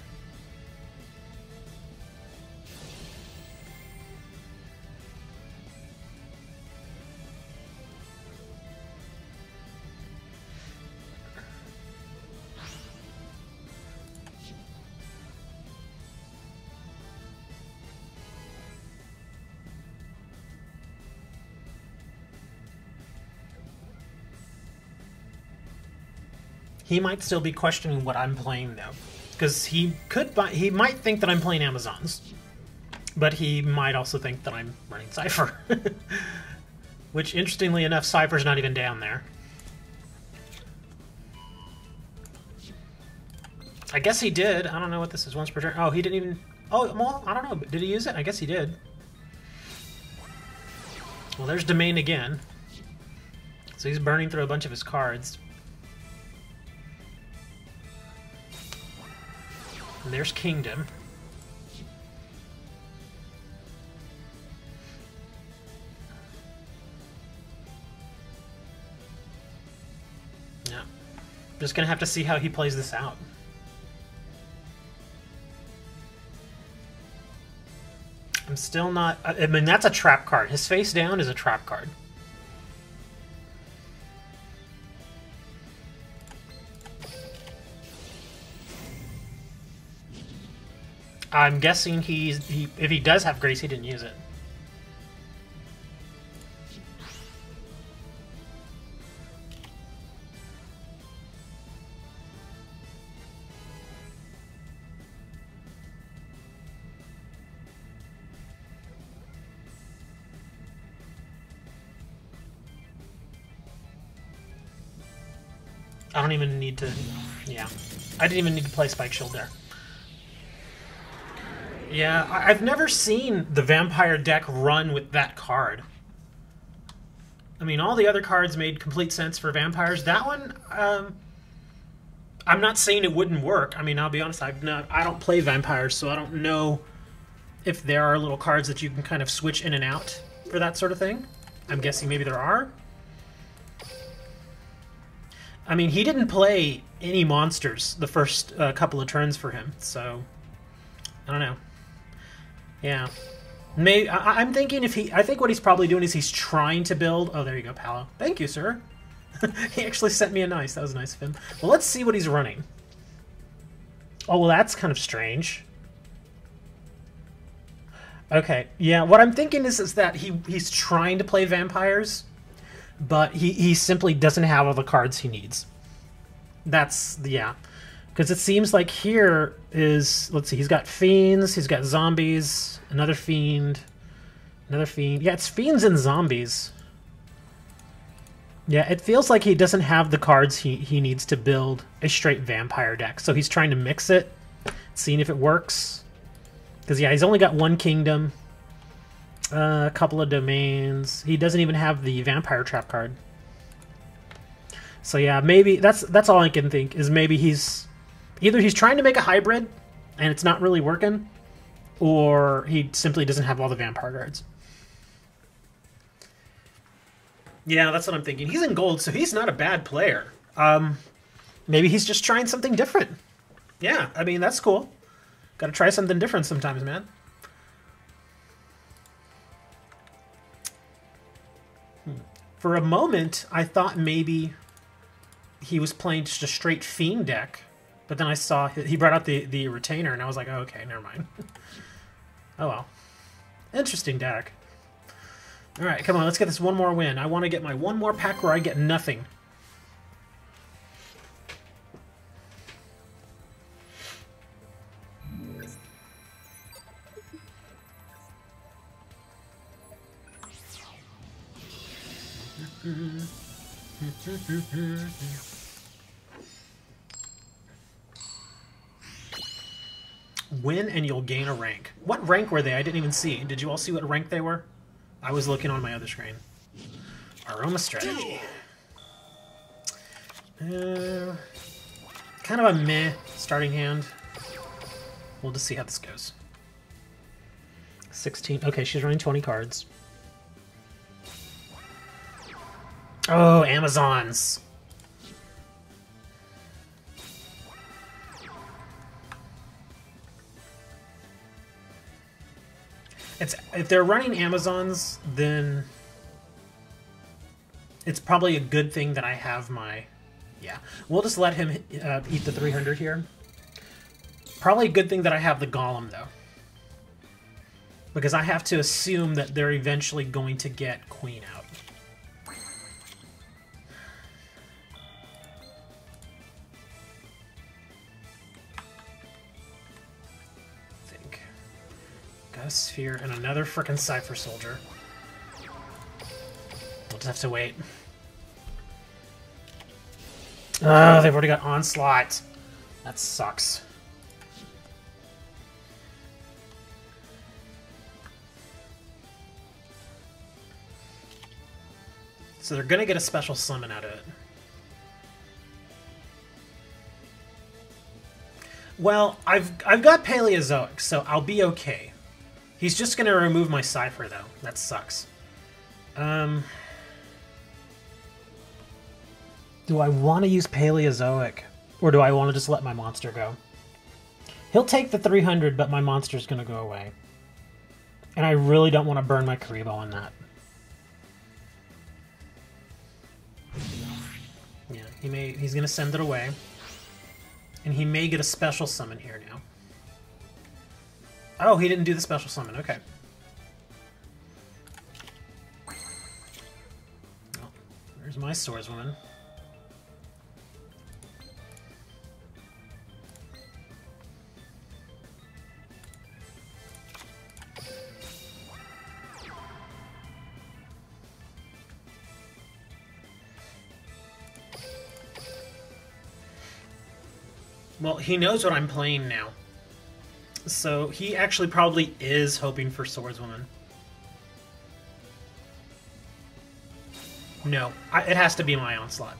He might still be questioning what I'm playing, though. Because he might think that I'm playing Amazons. But he might also think that I'm running Cypher. Which, interestingly enough, Cypher's not even down there. I guess he did. I don't know what this is, once per turn. Oh, he didn't even... Oh, well, I don't know. Did he use it? I guess he did. Well, there's Domain again. So he's burning through a bunch of his cards. And there's Kingdom. Just gonna have to see how he plays this out. I'm still not... I mean, that's a trap card. His face down is a trap card. I'm guessing if he does have Grace, he didn't use it. I don't even need to... Yeah. I didn't even need to play Spike Shield there. Yeah, I've never seen the Vampire deck run with that card. I mean, all the other cards made complete sense for Vampires. That one, I'm not saying it wouldn't work. I mean, I'll be honest, I don't play Vampires, so I don't know if there are little cards that you can kind of switch in and out for that sort of thing. I'm guessing maybe there are. I mean, he didn't play any monsters the first couple of turns for him, so I don't know. Yeah, maybe I'm thinking I think what he's probably doing is he's trying to build. Oh, there you go, Palo. Thank you, sir. He actually sent me a nice. That was nice of him. Well, let's see what he's running. Oh, well, that's kind of strange. Okay, yeah. What I'm thinking is that he's trying to play Vampires, but he simply doesn't have all the cards he needs. That's yeah. Because it seems like here is, let's see, he's got Fiends, he's got Zombies, another Fiend, another Fiend. Yeah, it's Fiends and Zombies. Yeah, it feels like he doesn't have the cards he needs to build a straight Vampire deck. So he's trying to mix it, seeing if it works. Because, yeah, he's only got one Kingdom, a couple of Domains. He doesn't even have the Vampire Trap card. So, yeah, maybe that's all I can think, is maybe either he's trying to make a hybrid, and it's not really working, or he simply doesn't have all the Vampire cards. Yeah, that's what I'm thinking. He's in gold, so he's not a bad player. Maybe he's just trying something different. Yeah, I mean, that's cool. Gotta try something different sometimes, man. For a moment, I thought maybe he was playing just a straight Fiend deck. But then I saw he brought out the Retainer, and I was like, oh, okay, never mind. Oh, well. Interesting deck. All right, come on, let's get this one more win. I want to get my one more pack where I get nothing. Win and you'll gain a rank. What rank were they? I didn't even see. Did you all see what rank they were? I was looking on my other screen. Aroma Strategy. Kind of a meh starting hand. We'll just see how this goes. 16. Okay, she's running 20 cards. Oh, Amazons. If they're running Amazons, then it's probably a good thing that I have my... Yeah, we'll just let him eat the 300 here. Probably a good thing that I have the Golem, though. Because I have to assume that they're eventually going to get Queen out. Sphere and another frickin' Cypher Soldier. We'll just have to wait. Oh, they've already got Onslaught. That sucks. So they're gonna get a special summon out of it. Well, I've got Paleozoic, so I'll be okay. He's just going to remove my Cypher, though. That sucks. Does Do I want to use Paleozoic? Or do I want to just let my monster go? He'll take the 300, but my monster's going to go away. And I really don't want to burn my Karibo on that. Yeah, he's going to send it away. And he may get a special summon here now. Oh, he didn't do the special summon. Okay. Well, there's my swordswoman. Well, he knows what I'm playing now. So he actually probably is hoping for Swordswoman. No, it has to be my Onslaught.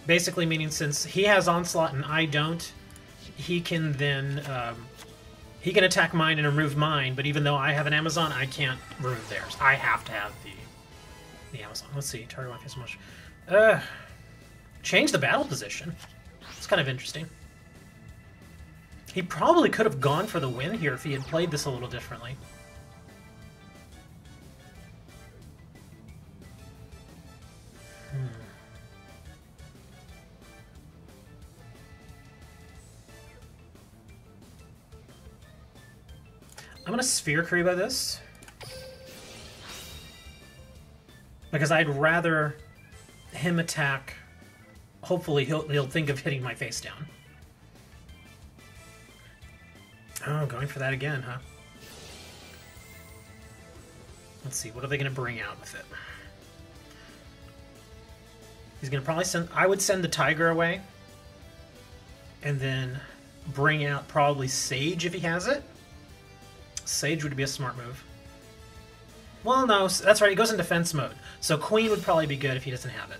Basically meaning since he has Onslaught and I don't, he can then he can attack mine and remove mine, but even though I have an Amazon, I can't remove theirs. I have to have the Amazon. Let's see, target one face much. Change the battle position. It's kind of interesting. He probably could have gone for the win here if he had played this a little differently. I'm gonna Sphere Karibo this. Because I'd rather him attack. Hopefully he'll think of hitting my face down. Oh, going for that again, huh? Let's see, what are they gonna bring out with it? He's gonna probably send... I would send the Tiger away. And then bring out probably Sage if he has it. Sage would be a smart move. Well, no, that's right, he goes in defense mode. So Queen would probably be good if he doesn't have it.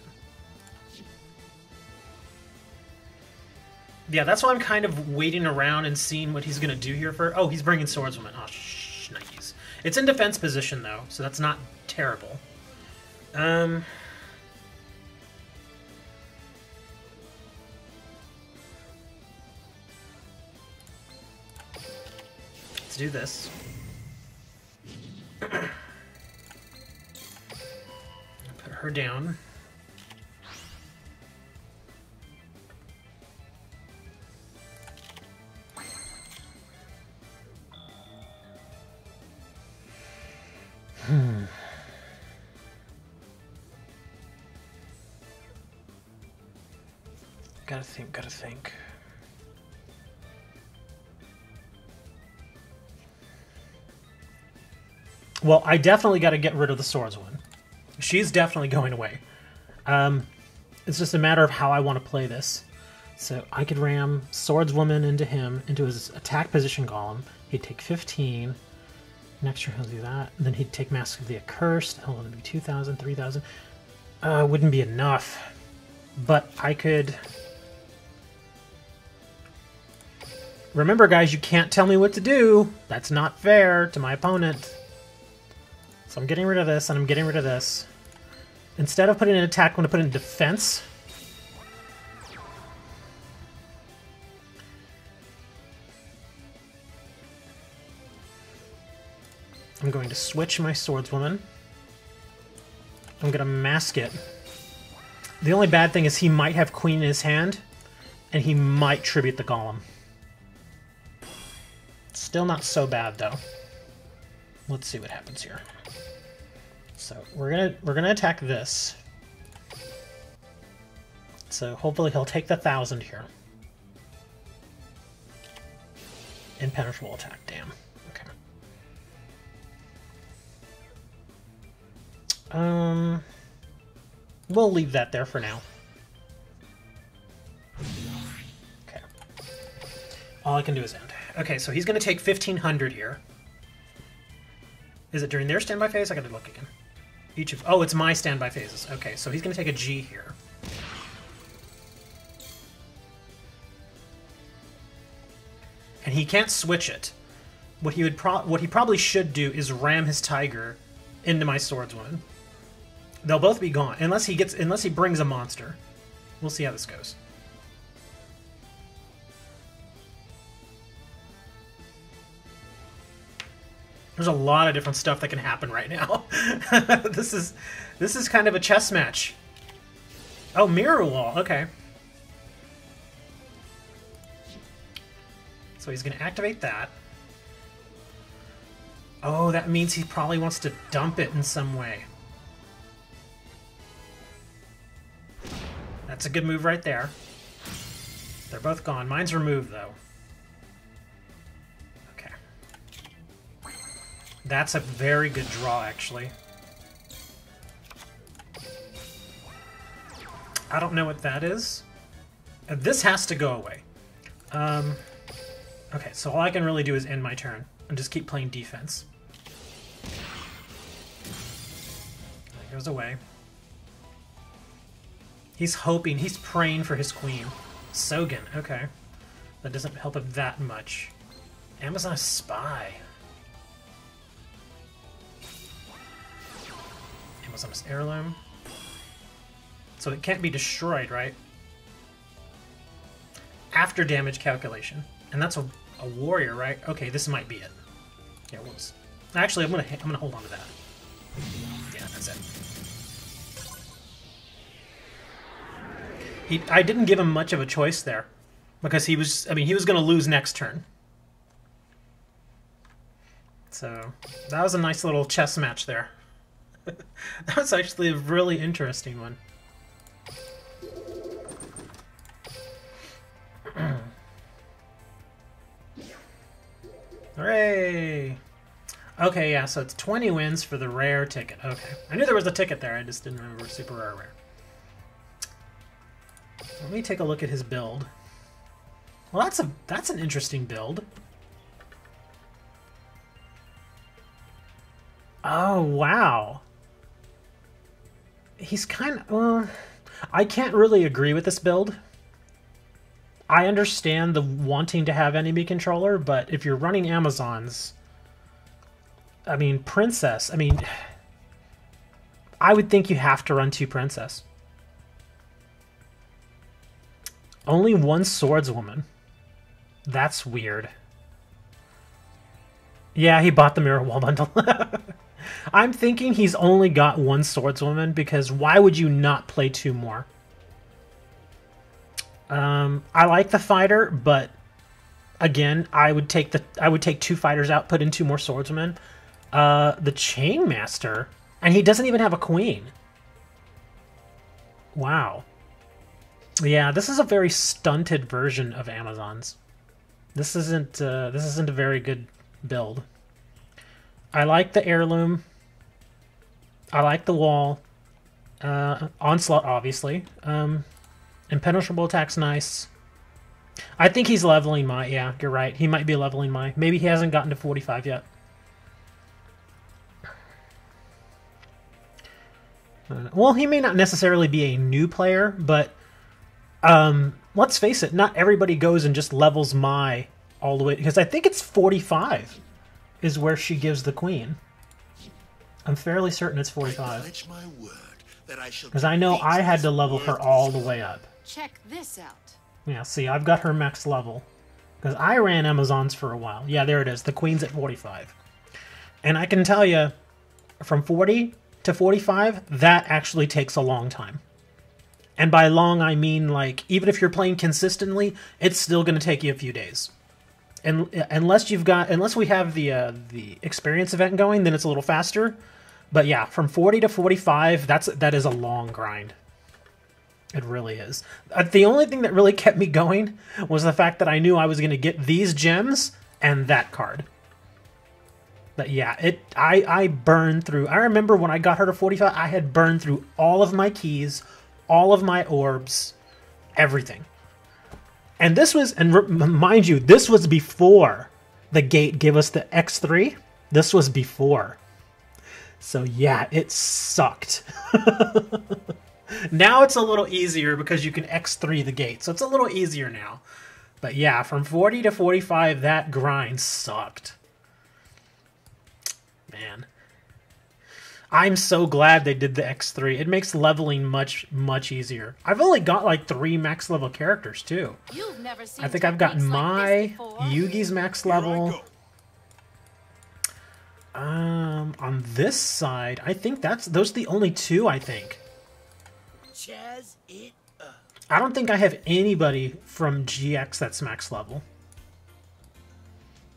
Yeah, that's why I'm kind of waiting around and seeing what he's going to do here for... Oh, he's bringing Swordswoman. Oh, shnikes. It's in defense position, though, so that's not terrible. Let's do this. Put her down. Gotta think. Well, I definitely got to get rid of the Swordswoman. She's definitely going away. It's just a matter of how I want to play this. So I could ram Swordswoman into him, into his attack position column. He'd take 15. Next turn he'll do that. And then he'd take Mask of the Accursed. He'll only be 2,000, 3,000. Wouldn't be enough. But I could... Remember, guys, you can't tell me what to do. That's not fair to my opponent. So I'm getting rid of this, and I'm getting rid of this. Instead of putting in attack, I'm going to put in defense. I'm going to switch my Swordswoman. I'm going to mask it. The only bad thing is he might have Queen in his hand, and he might tribute the Golem. Still not so bad, though. Let's see what happens here. So we're gonna attack this. So hopefully he'll take the 1,000 here. Impenetrable attack, damn. Okay. We'll leave that there for now. Okay. All I can do is end. Okay, so he's gonna take 1,500 here. Is it during their standby phase? I gotta look again. Each of... Oh, it's my standby phases. Okay, so he's going to take a G here. And he can't switch it. What he probably should do is ram his tiger into my swordswoman. They'll both be gone unless he brings a monster. We'll see how this goes. There's a lot of different stuff that can happen right now. This is kind of a chess match. Oh, mirror wall. Okay. So he's going to activate that. Oh, that means he probably wants to dump it in some way. That's a good move right there. They're both gone. Mine's removed, though. Okay. That's a very good draw, actually. I don't know what that is. This has to go away. Okay, so all I can really do is end my turn and just keep playing defense. That goes away. He's hoping, he's praying for his queen. Sogen, okay. That doesn't help him that much. Amazon Spy. Amazon's Heirloom. So it can't be destroyed, right? After damage calculation. And that's a warrior, right? Okay, this might be it. Yeah, whoops. Actually, I'm gonna hold on to that. Yeah, that's it. I didn't give him much of a choice there, because he was gonna lose next turn. So that was a nice little chess match there. That was actually a really interesting one. Hooray! Okay, yeah, so it's 20 wins for the rare ticket. Okay. I knew there was a ticket there, I just didn't remember super rare. Let me take a look at his build. Well, that's an interesting build. Oh, wow. He's kind of... I can't really agree with this build. I understand the wanting to have enemy controller, but if you're running Amazons... I mean, Princess... I mean... I would think you have to run 2 Princess. Only 1 Swordswoman. That's weird. Yeah, he bought the Mirror Wall bundle. I'm thinking he's only got 1 Swordswoman, because why would you not play 2 more? I like the fighter, but again, I would take 2 fighters out, put in 2 more swordsmen. The Chainmaster, and he doesn't even have a queen. Wow. Yeah, this is a very stunted version of Amazons. This isn't a very good build. I like the heirloom. I like the wall. Onslaught, obviously. Impenetrable attack's nice. I think he's leveling my... Yeah, you're right. He might be leveling my... Maybe he hasn't gotten to 45 yet. Well, he may not necessarily be a new player, but... let's face it, not everybody goes and just levels Mai all the way... Because I think it's 45 is where she gives the queen. I'm fairly certain it's 45. Because I know I had to level her all the way up. Check this out. Yeah, see, I've got her max level. Because I ran Amazons for a while. Yeah, there it is. The queen's at 45. And I can tell you, from 40 to 45, that actually takes a long time. And by long, I mean, like, even if you're playing consistently, it's still going to take you a few days. And unless we have the experience event going, then it's a little faster. But yeah, from 40 to 45, that is a long grind. It really is. The only thing that really kept me going was the fact that I knew I was going to get these gems and that card. But yeah, I burned through... I remember when I got her to 45, I had burned through all of my keys, all of my orbs, everything. And this was... And mind you, this was before the gate gave us the X3. This was before. So yeah, it sucked. Now it's a little easier because you can X3 the gate, so it's a little easier now. But yeah, from 40 to 45, that grind sucked. Man. I'm so glad they did the X3. It makes leveling much, much easier. I've only got like 3 max level characters too. You've never seen I think I've gotten techniques like my this before. Yugi's max level. On this side, I think those are the only 2, I think. Chaz it up. I don't think I have anybody from GX that's max level.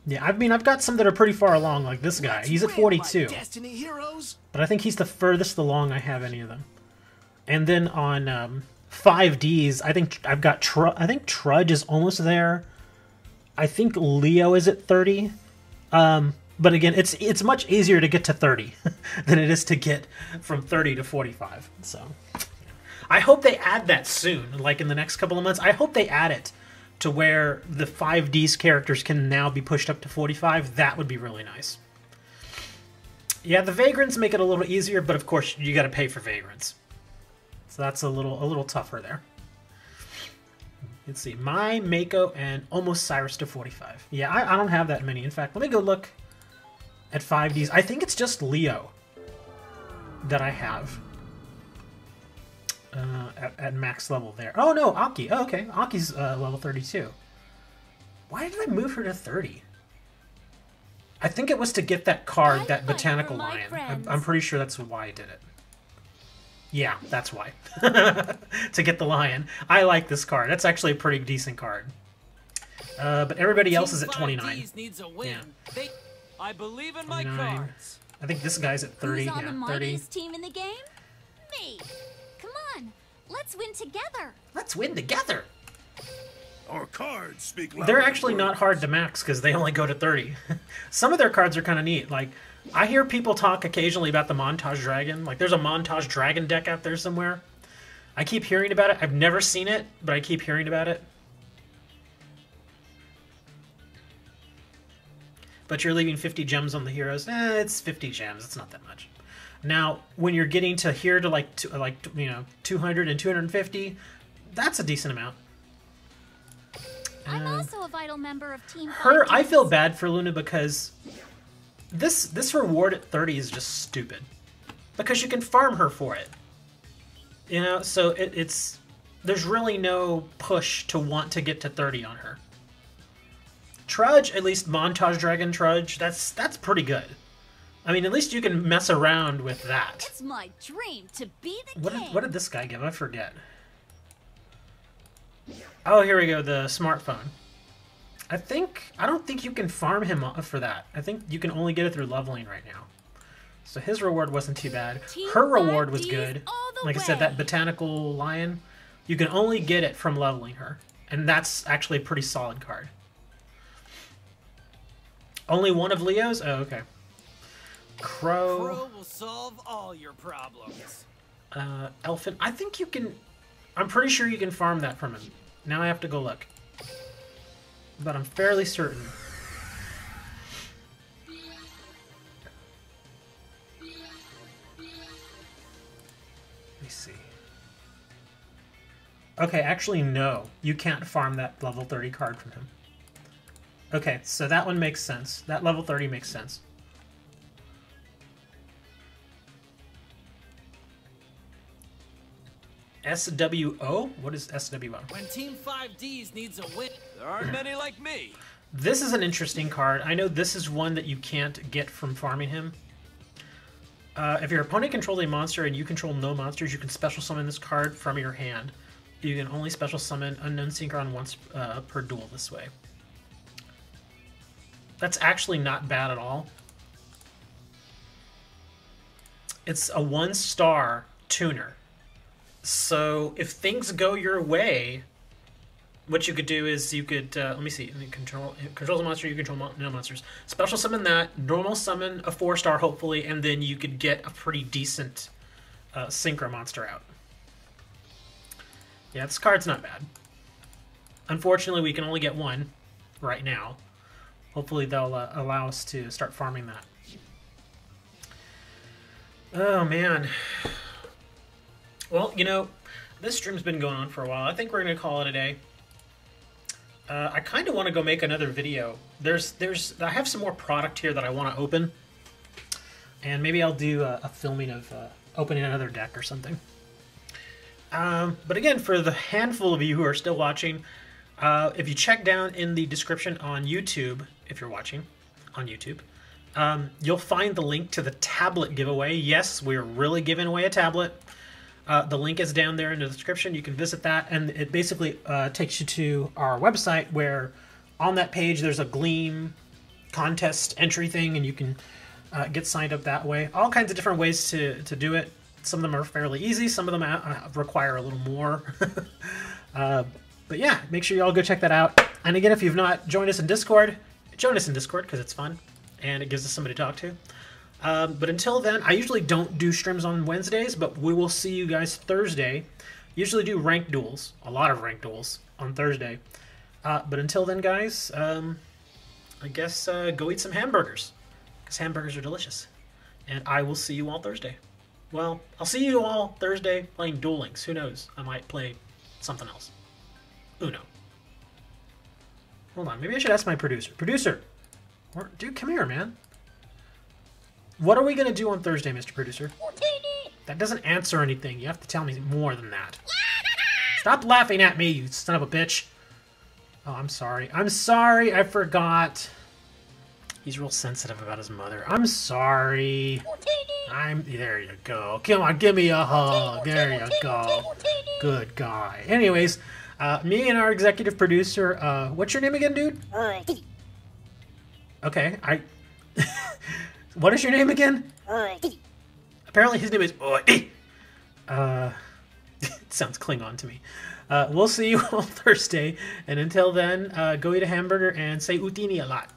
Yeah, I mean, I've got some that are pretty far along, like this guy. He's at Win, 42. my Destiny heroes. But I think he's the furthest along I have any of them. And then on 5Ds, I think I've got I think Trudge is almost there. I think Leo is at 30. But again, it's much easier to get to 30 than it is to get from 30 to 45. So I hope they add that soon, like in the next couple of months. I hope they add it to where the 5D's characters can now be pushed up to 45. That would be really nice. Yeah, the Vagrants make it a little easier, but of course you got to pay for Vagrants. So that's a little tougher there. Let's see, my Mako and almost Cyrus to 45. Yeah, I don't have that many. In fact, let me go look at 5Ds. I think it's just Leo that I have at max level there. Oh no, Aki. Oh, okay, Aki's level 32. Why did I move her to 30? I think it was to get that card, that Botanical Lion. I'm pretty sure that's why I did it. Yeah, that's why. To get the lion. I like this card. That's actually a pretty decent card. But everybody else is at 29. Yeah. I believe in my 29. cards. I think this guy's at 30. Who's on the Yeah, 30. mightiest team in the game? Me. Come on, let's win together. Let's win together. Our cards speak louder They're than actually not words. hard to max because they only go to 30. Some of their cards are kind of neat. Like, I hear people talk occasionally about the Montage Dragon. Like, there's a Montage Dragon deck out there somewhere. I keep hearing about it. I've never seen it, but I keep hearing about it. But you're leaving 50 gems on the heroes. It's 50 gems. It's not that much. Now, when you're getting to here to like 200 and 250, that's a decent amount. I'm also a vital member of Team Her, 5Ds. I feel bad for Luna because this reward at 30 is just stupid. Because you can farm her for it. You know, so it's there's really no push to want to get to 30 on her. Trudge, at least Montage Dragon Trudge, that's pretty good. I mean, at least you can mess around with that. It's my dream to be the king. What did this guy give? I forget. Oh, here we go, the smartphone. I don't think you can farm him for that. I think you can only get it through leveling right now. So his reward wasn't too bad. Team Her reward was 5Ds good. all the Like I said, way. that Botanical Lion, you can only get it from leveling her. And that's actually a pretty solid card. Only one of Leo's? Oh, okay. Crow. will solve all your problems. Elfin. I think you can... I'm pretty sure you can farm that from him. Now I have to go look. But I'm fairly certain. Let me see. Okay, actually no. You can't farm that level 30 card from him. Okay, so that one makes sense. That level 30 makes sense. SWO? What is SWO? When Team 5Ds needs a win. There aren't many like me. This is an interesting card. I know this is one that you can't get from farming him. If your opponent controls a monster and you control no monsters, you can special summon this card from your hand. You can only special summon Unknown Synchron once per duel this way. That's actually not bad at all. It's a 1-star tuner. So if things go your way, what you could do is you could, let me see, controls a monster, you control no monsters. Special summon that, normal summon a 4-star hopefully, and then you could get a pretty decent Synchro monster out. Yeah, this card's not bad. Unfortunately, we can only get one right now. Hopefully they'll allow us to start farming that. Oh, man. Well, you know, this stream's been going on for a while. I think we're going to call it a day. I kind of want to go make another video. I have some more product here that I want to open. And maybe I'll do a filming of opening another deck or something. But again, for the handful of you who are still watching, if you check down in the description on YouTube, if you're watching on YouTube, you'll find the link to the tablet giveaway. Yes, we're really giving away a tablet. The link is down there in the description. You can visit that, and it basically takes you to our website, where on that page there's a Gleam contest entry thing, and you can get signed up that way. All kinds of different ways to do it. Some of them are fairly easy. Some of them require a little more. But yeah, make sure you all go check that out. And again, if you've not joined us in Discord, join us in Discord because it's fun and it gives us somebody to talk to. But until then, I usually don't do streams on Wednesdays, but we will see you guys Thursday. Usually do ranked duels, a lot of ranked duels on Thursday. But until then, guys, I guess go eat some hamburgers because hamburgers are delicious. And I will see you all Thursday. Well, I'll see you all Thursday playing Duel Links. Who knows? I might play something else. Uno. Hold on. Maybe I should ask my producer. Producer! Dude, come here, man. What are we going to do on Thursday, Mr. Producer? That doesn't answer anything. You have to tell me more than that. Stop laughing at me, you son of a bitch. Oh, I'm sorry. I'm sorry. I forgot. He's real sensitive about his mother. I'm sorry. There you go. Come on, give me a hug. There you go. Good guy. Anyways, me and our executive producer, what's your name again, dude? Okay, what is your name again? Apparently his name is it sounds Klingon to me. We'll see you all Thursday, and until then, go eat a hamburger and say Utini a lot.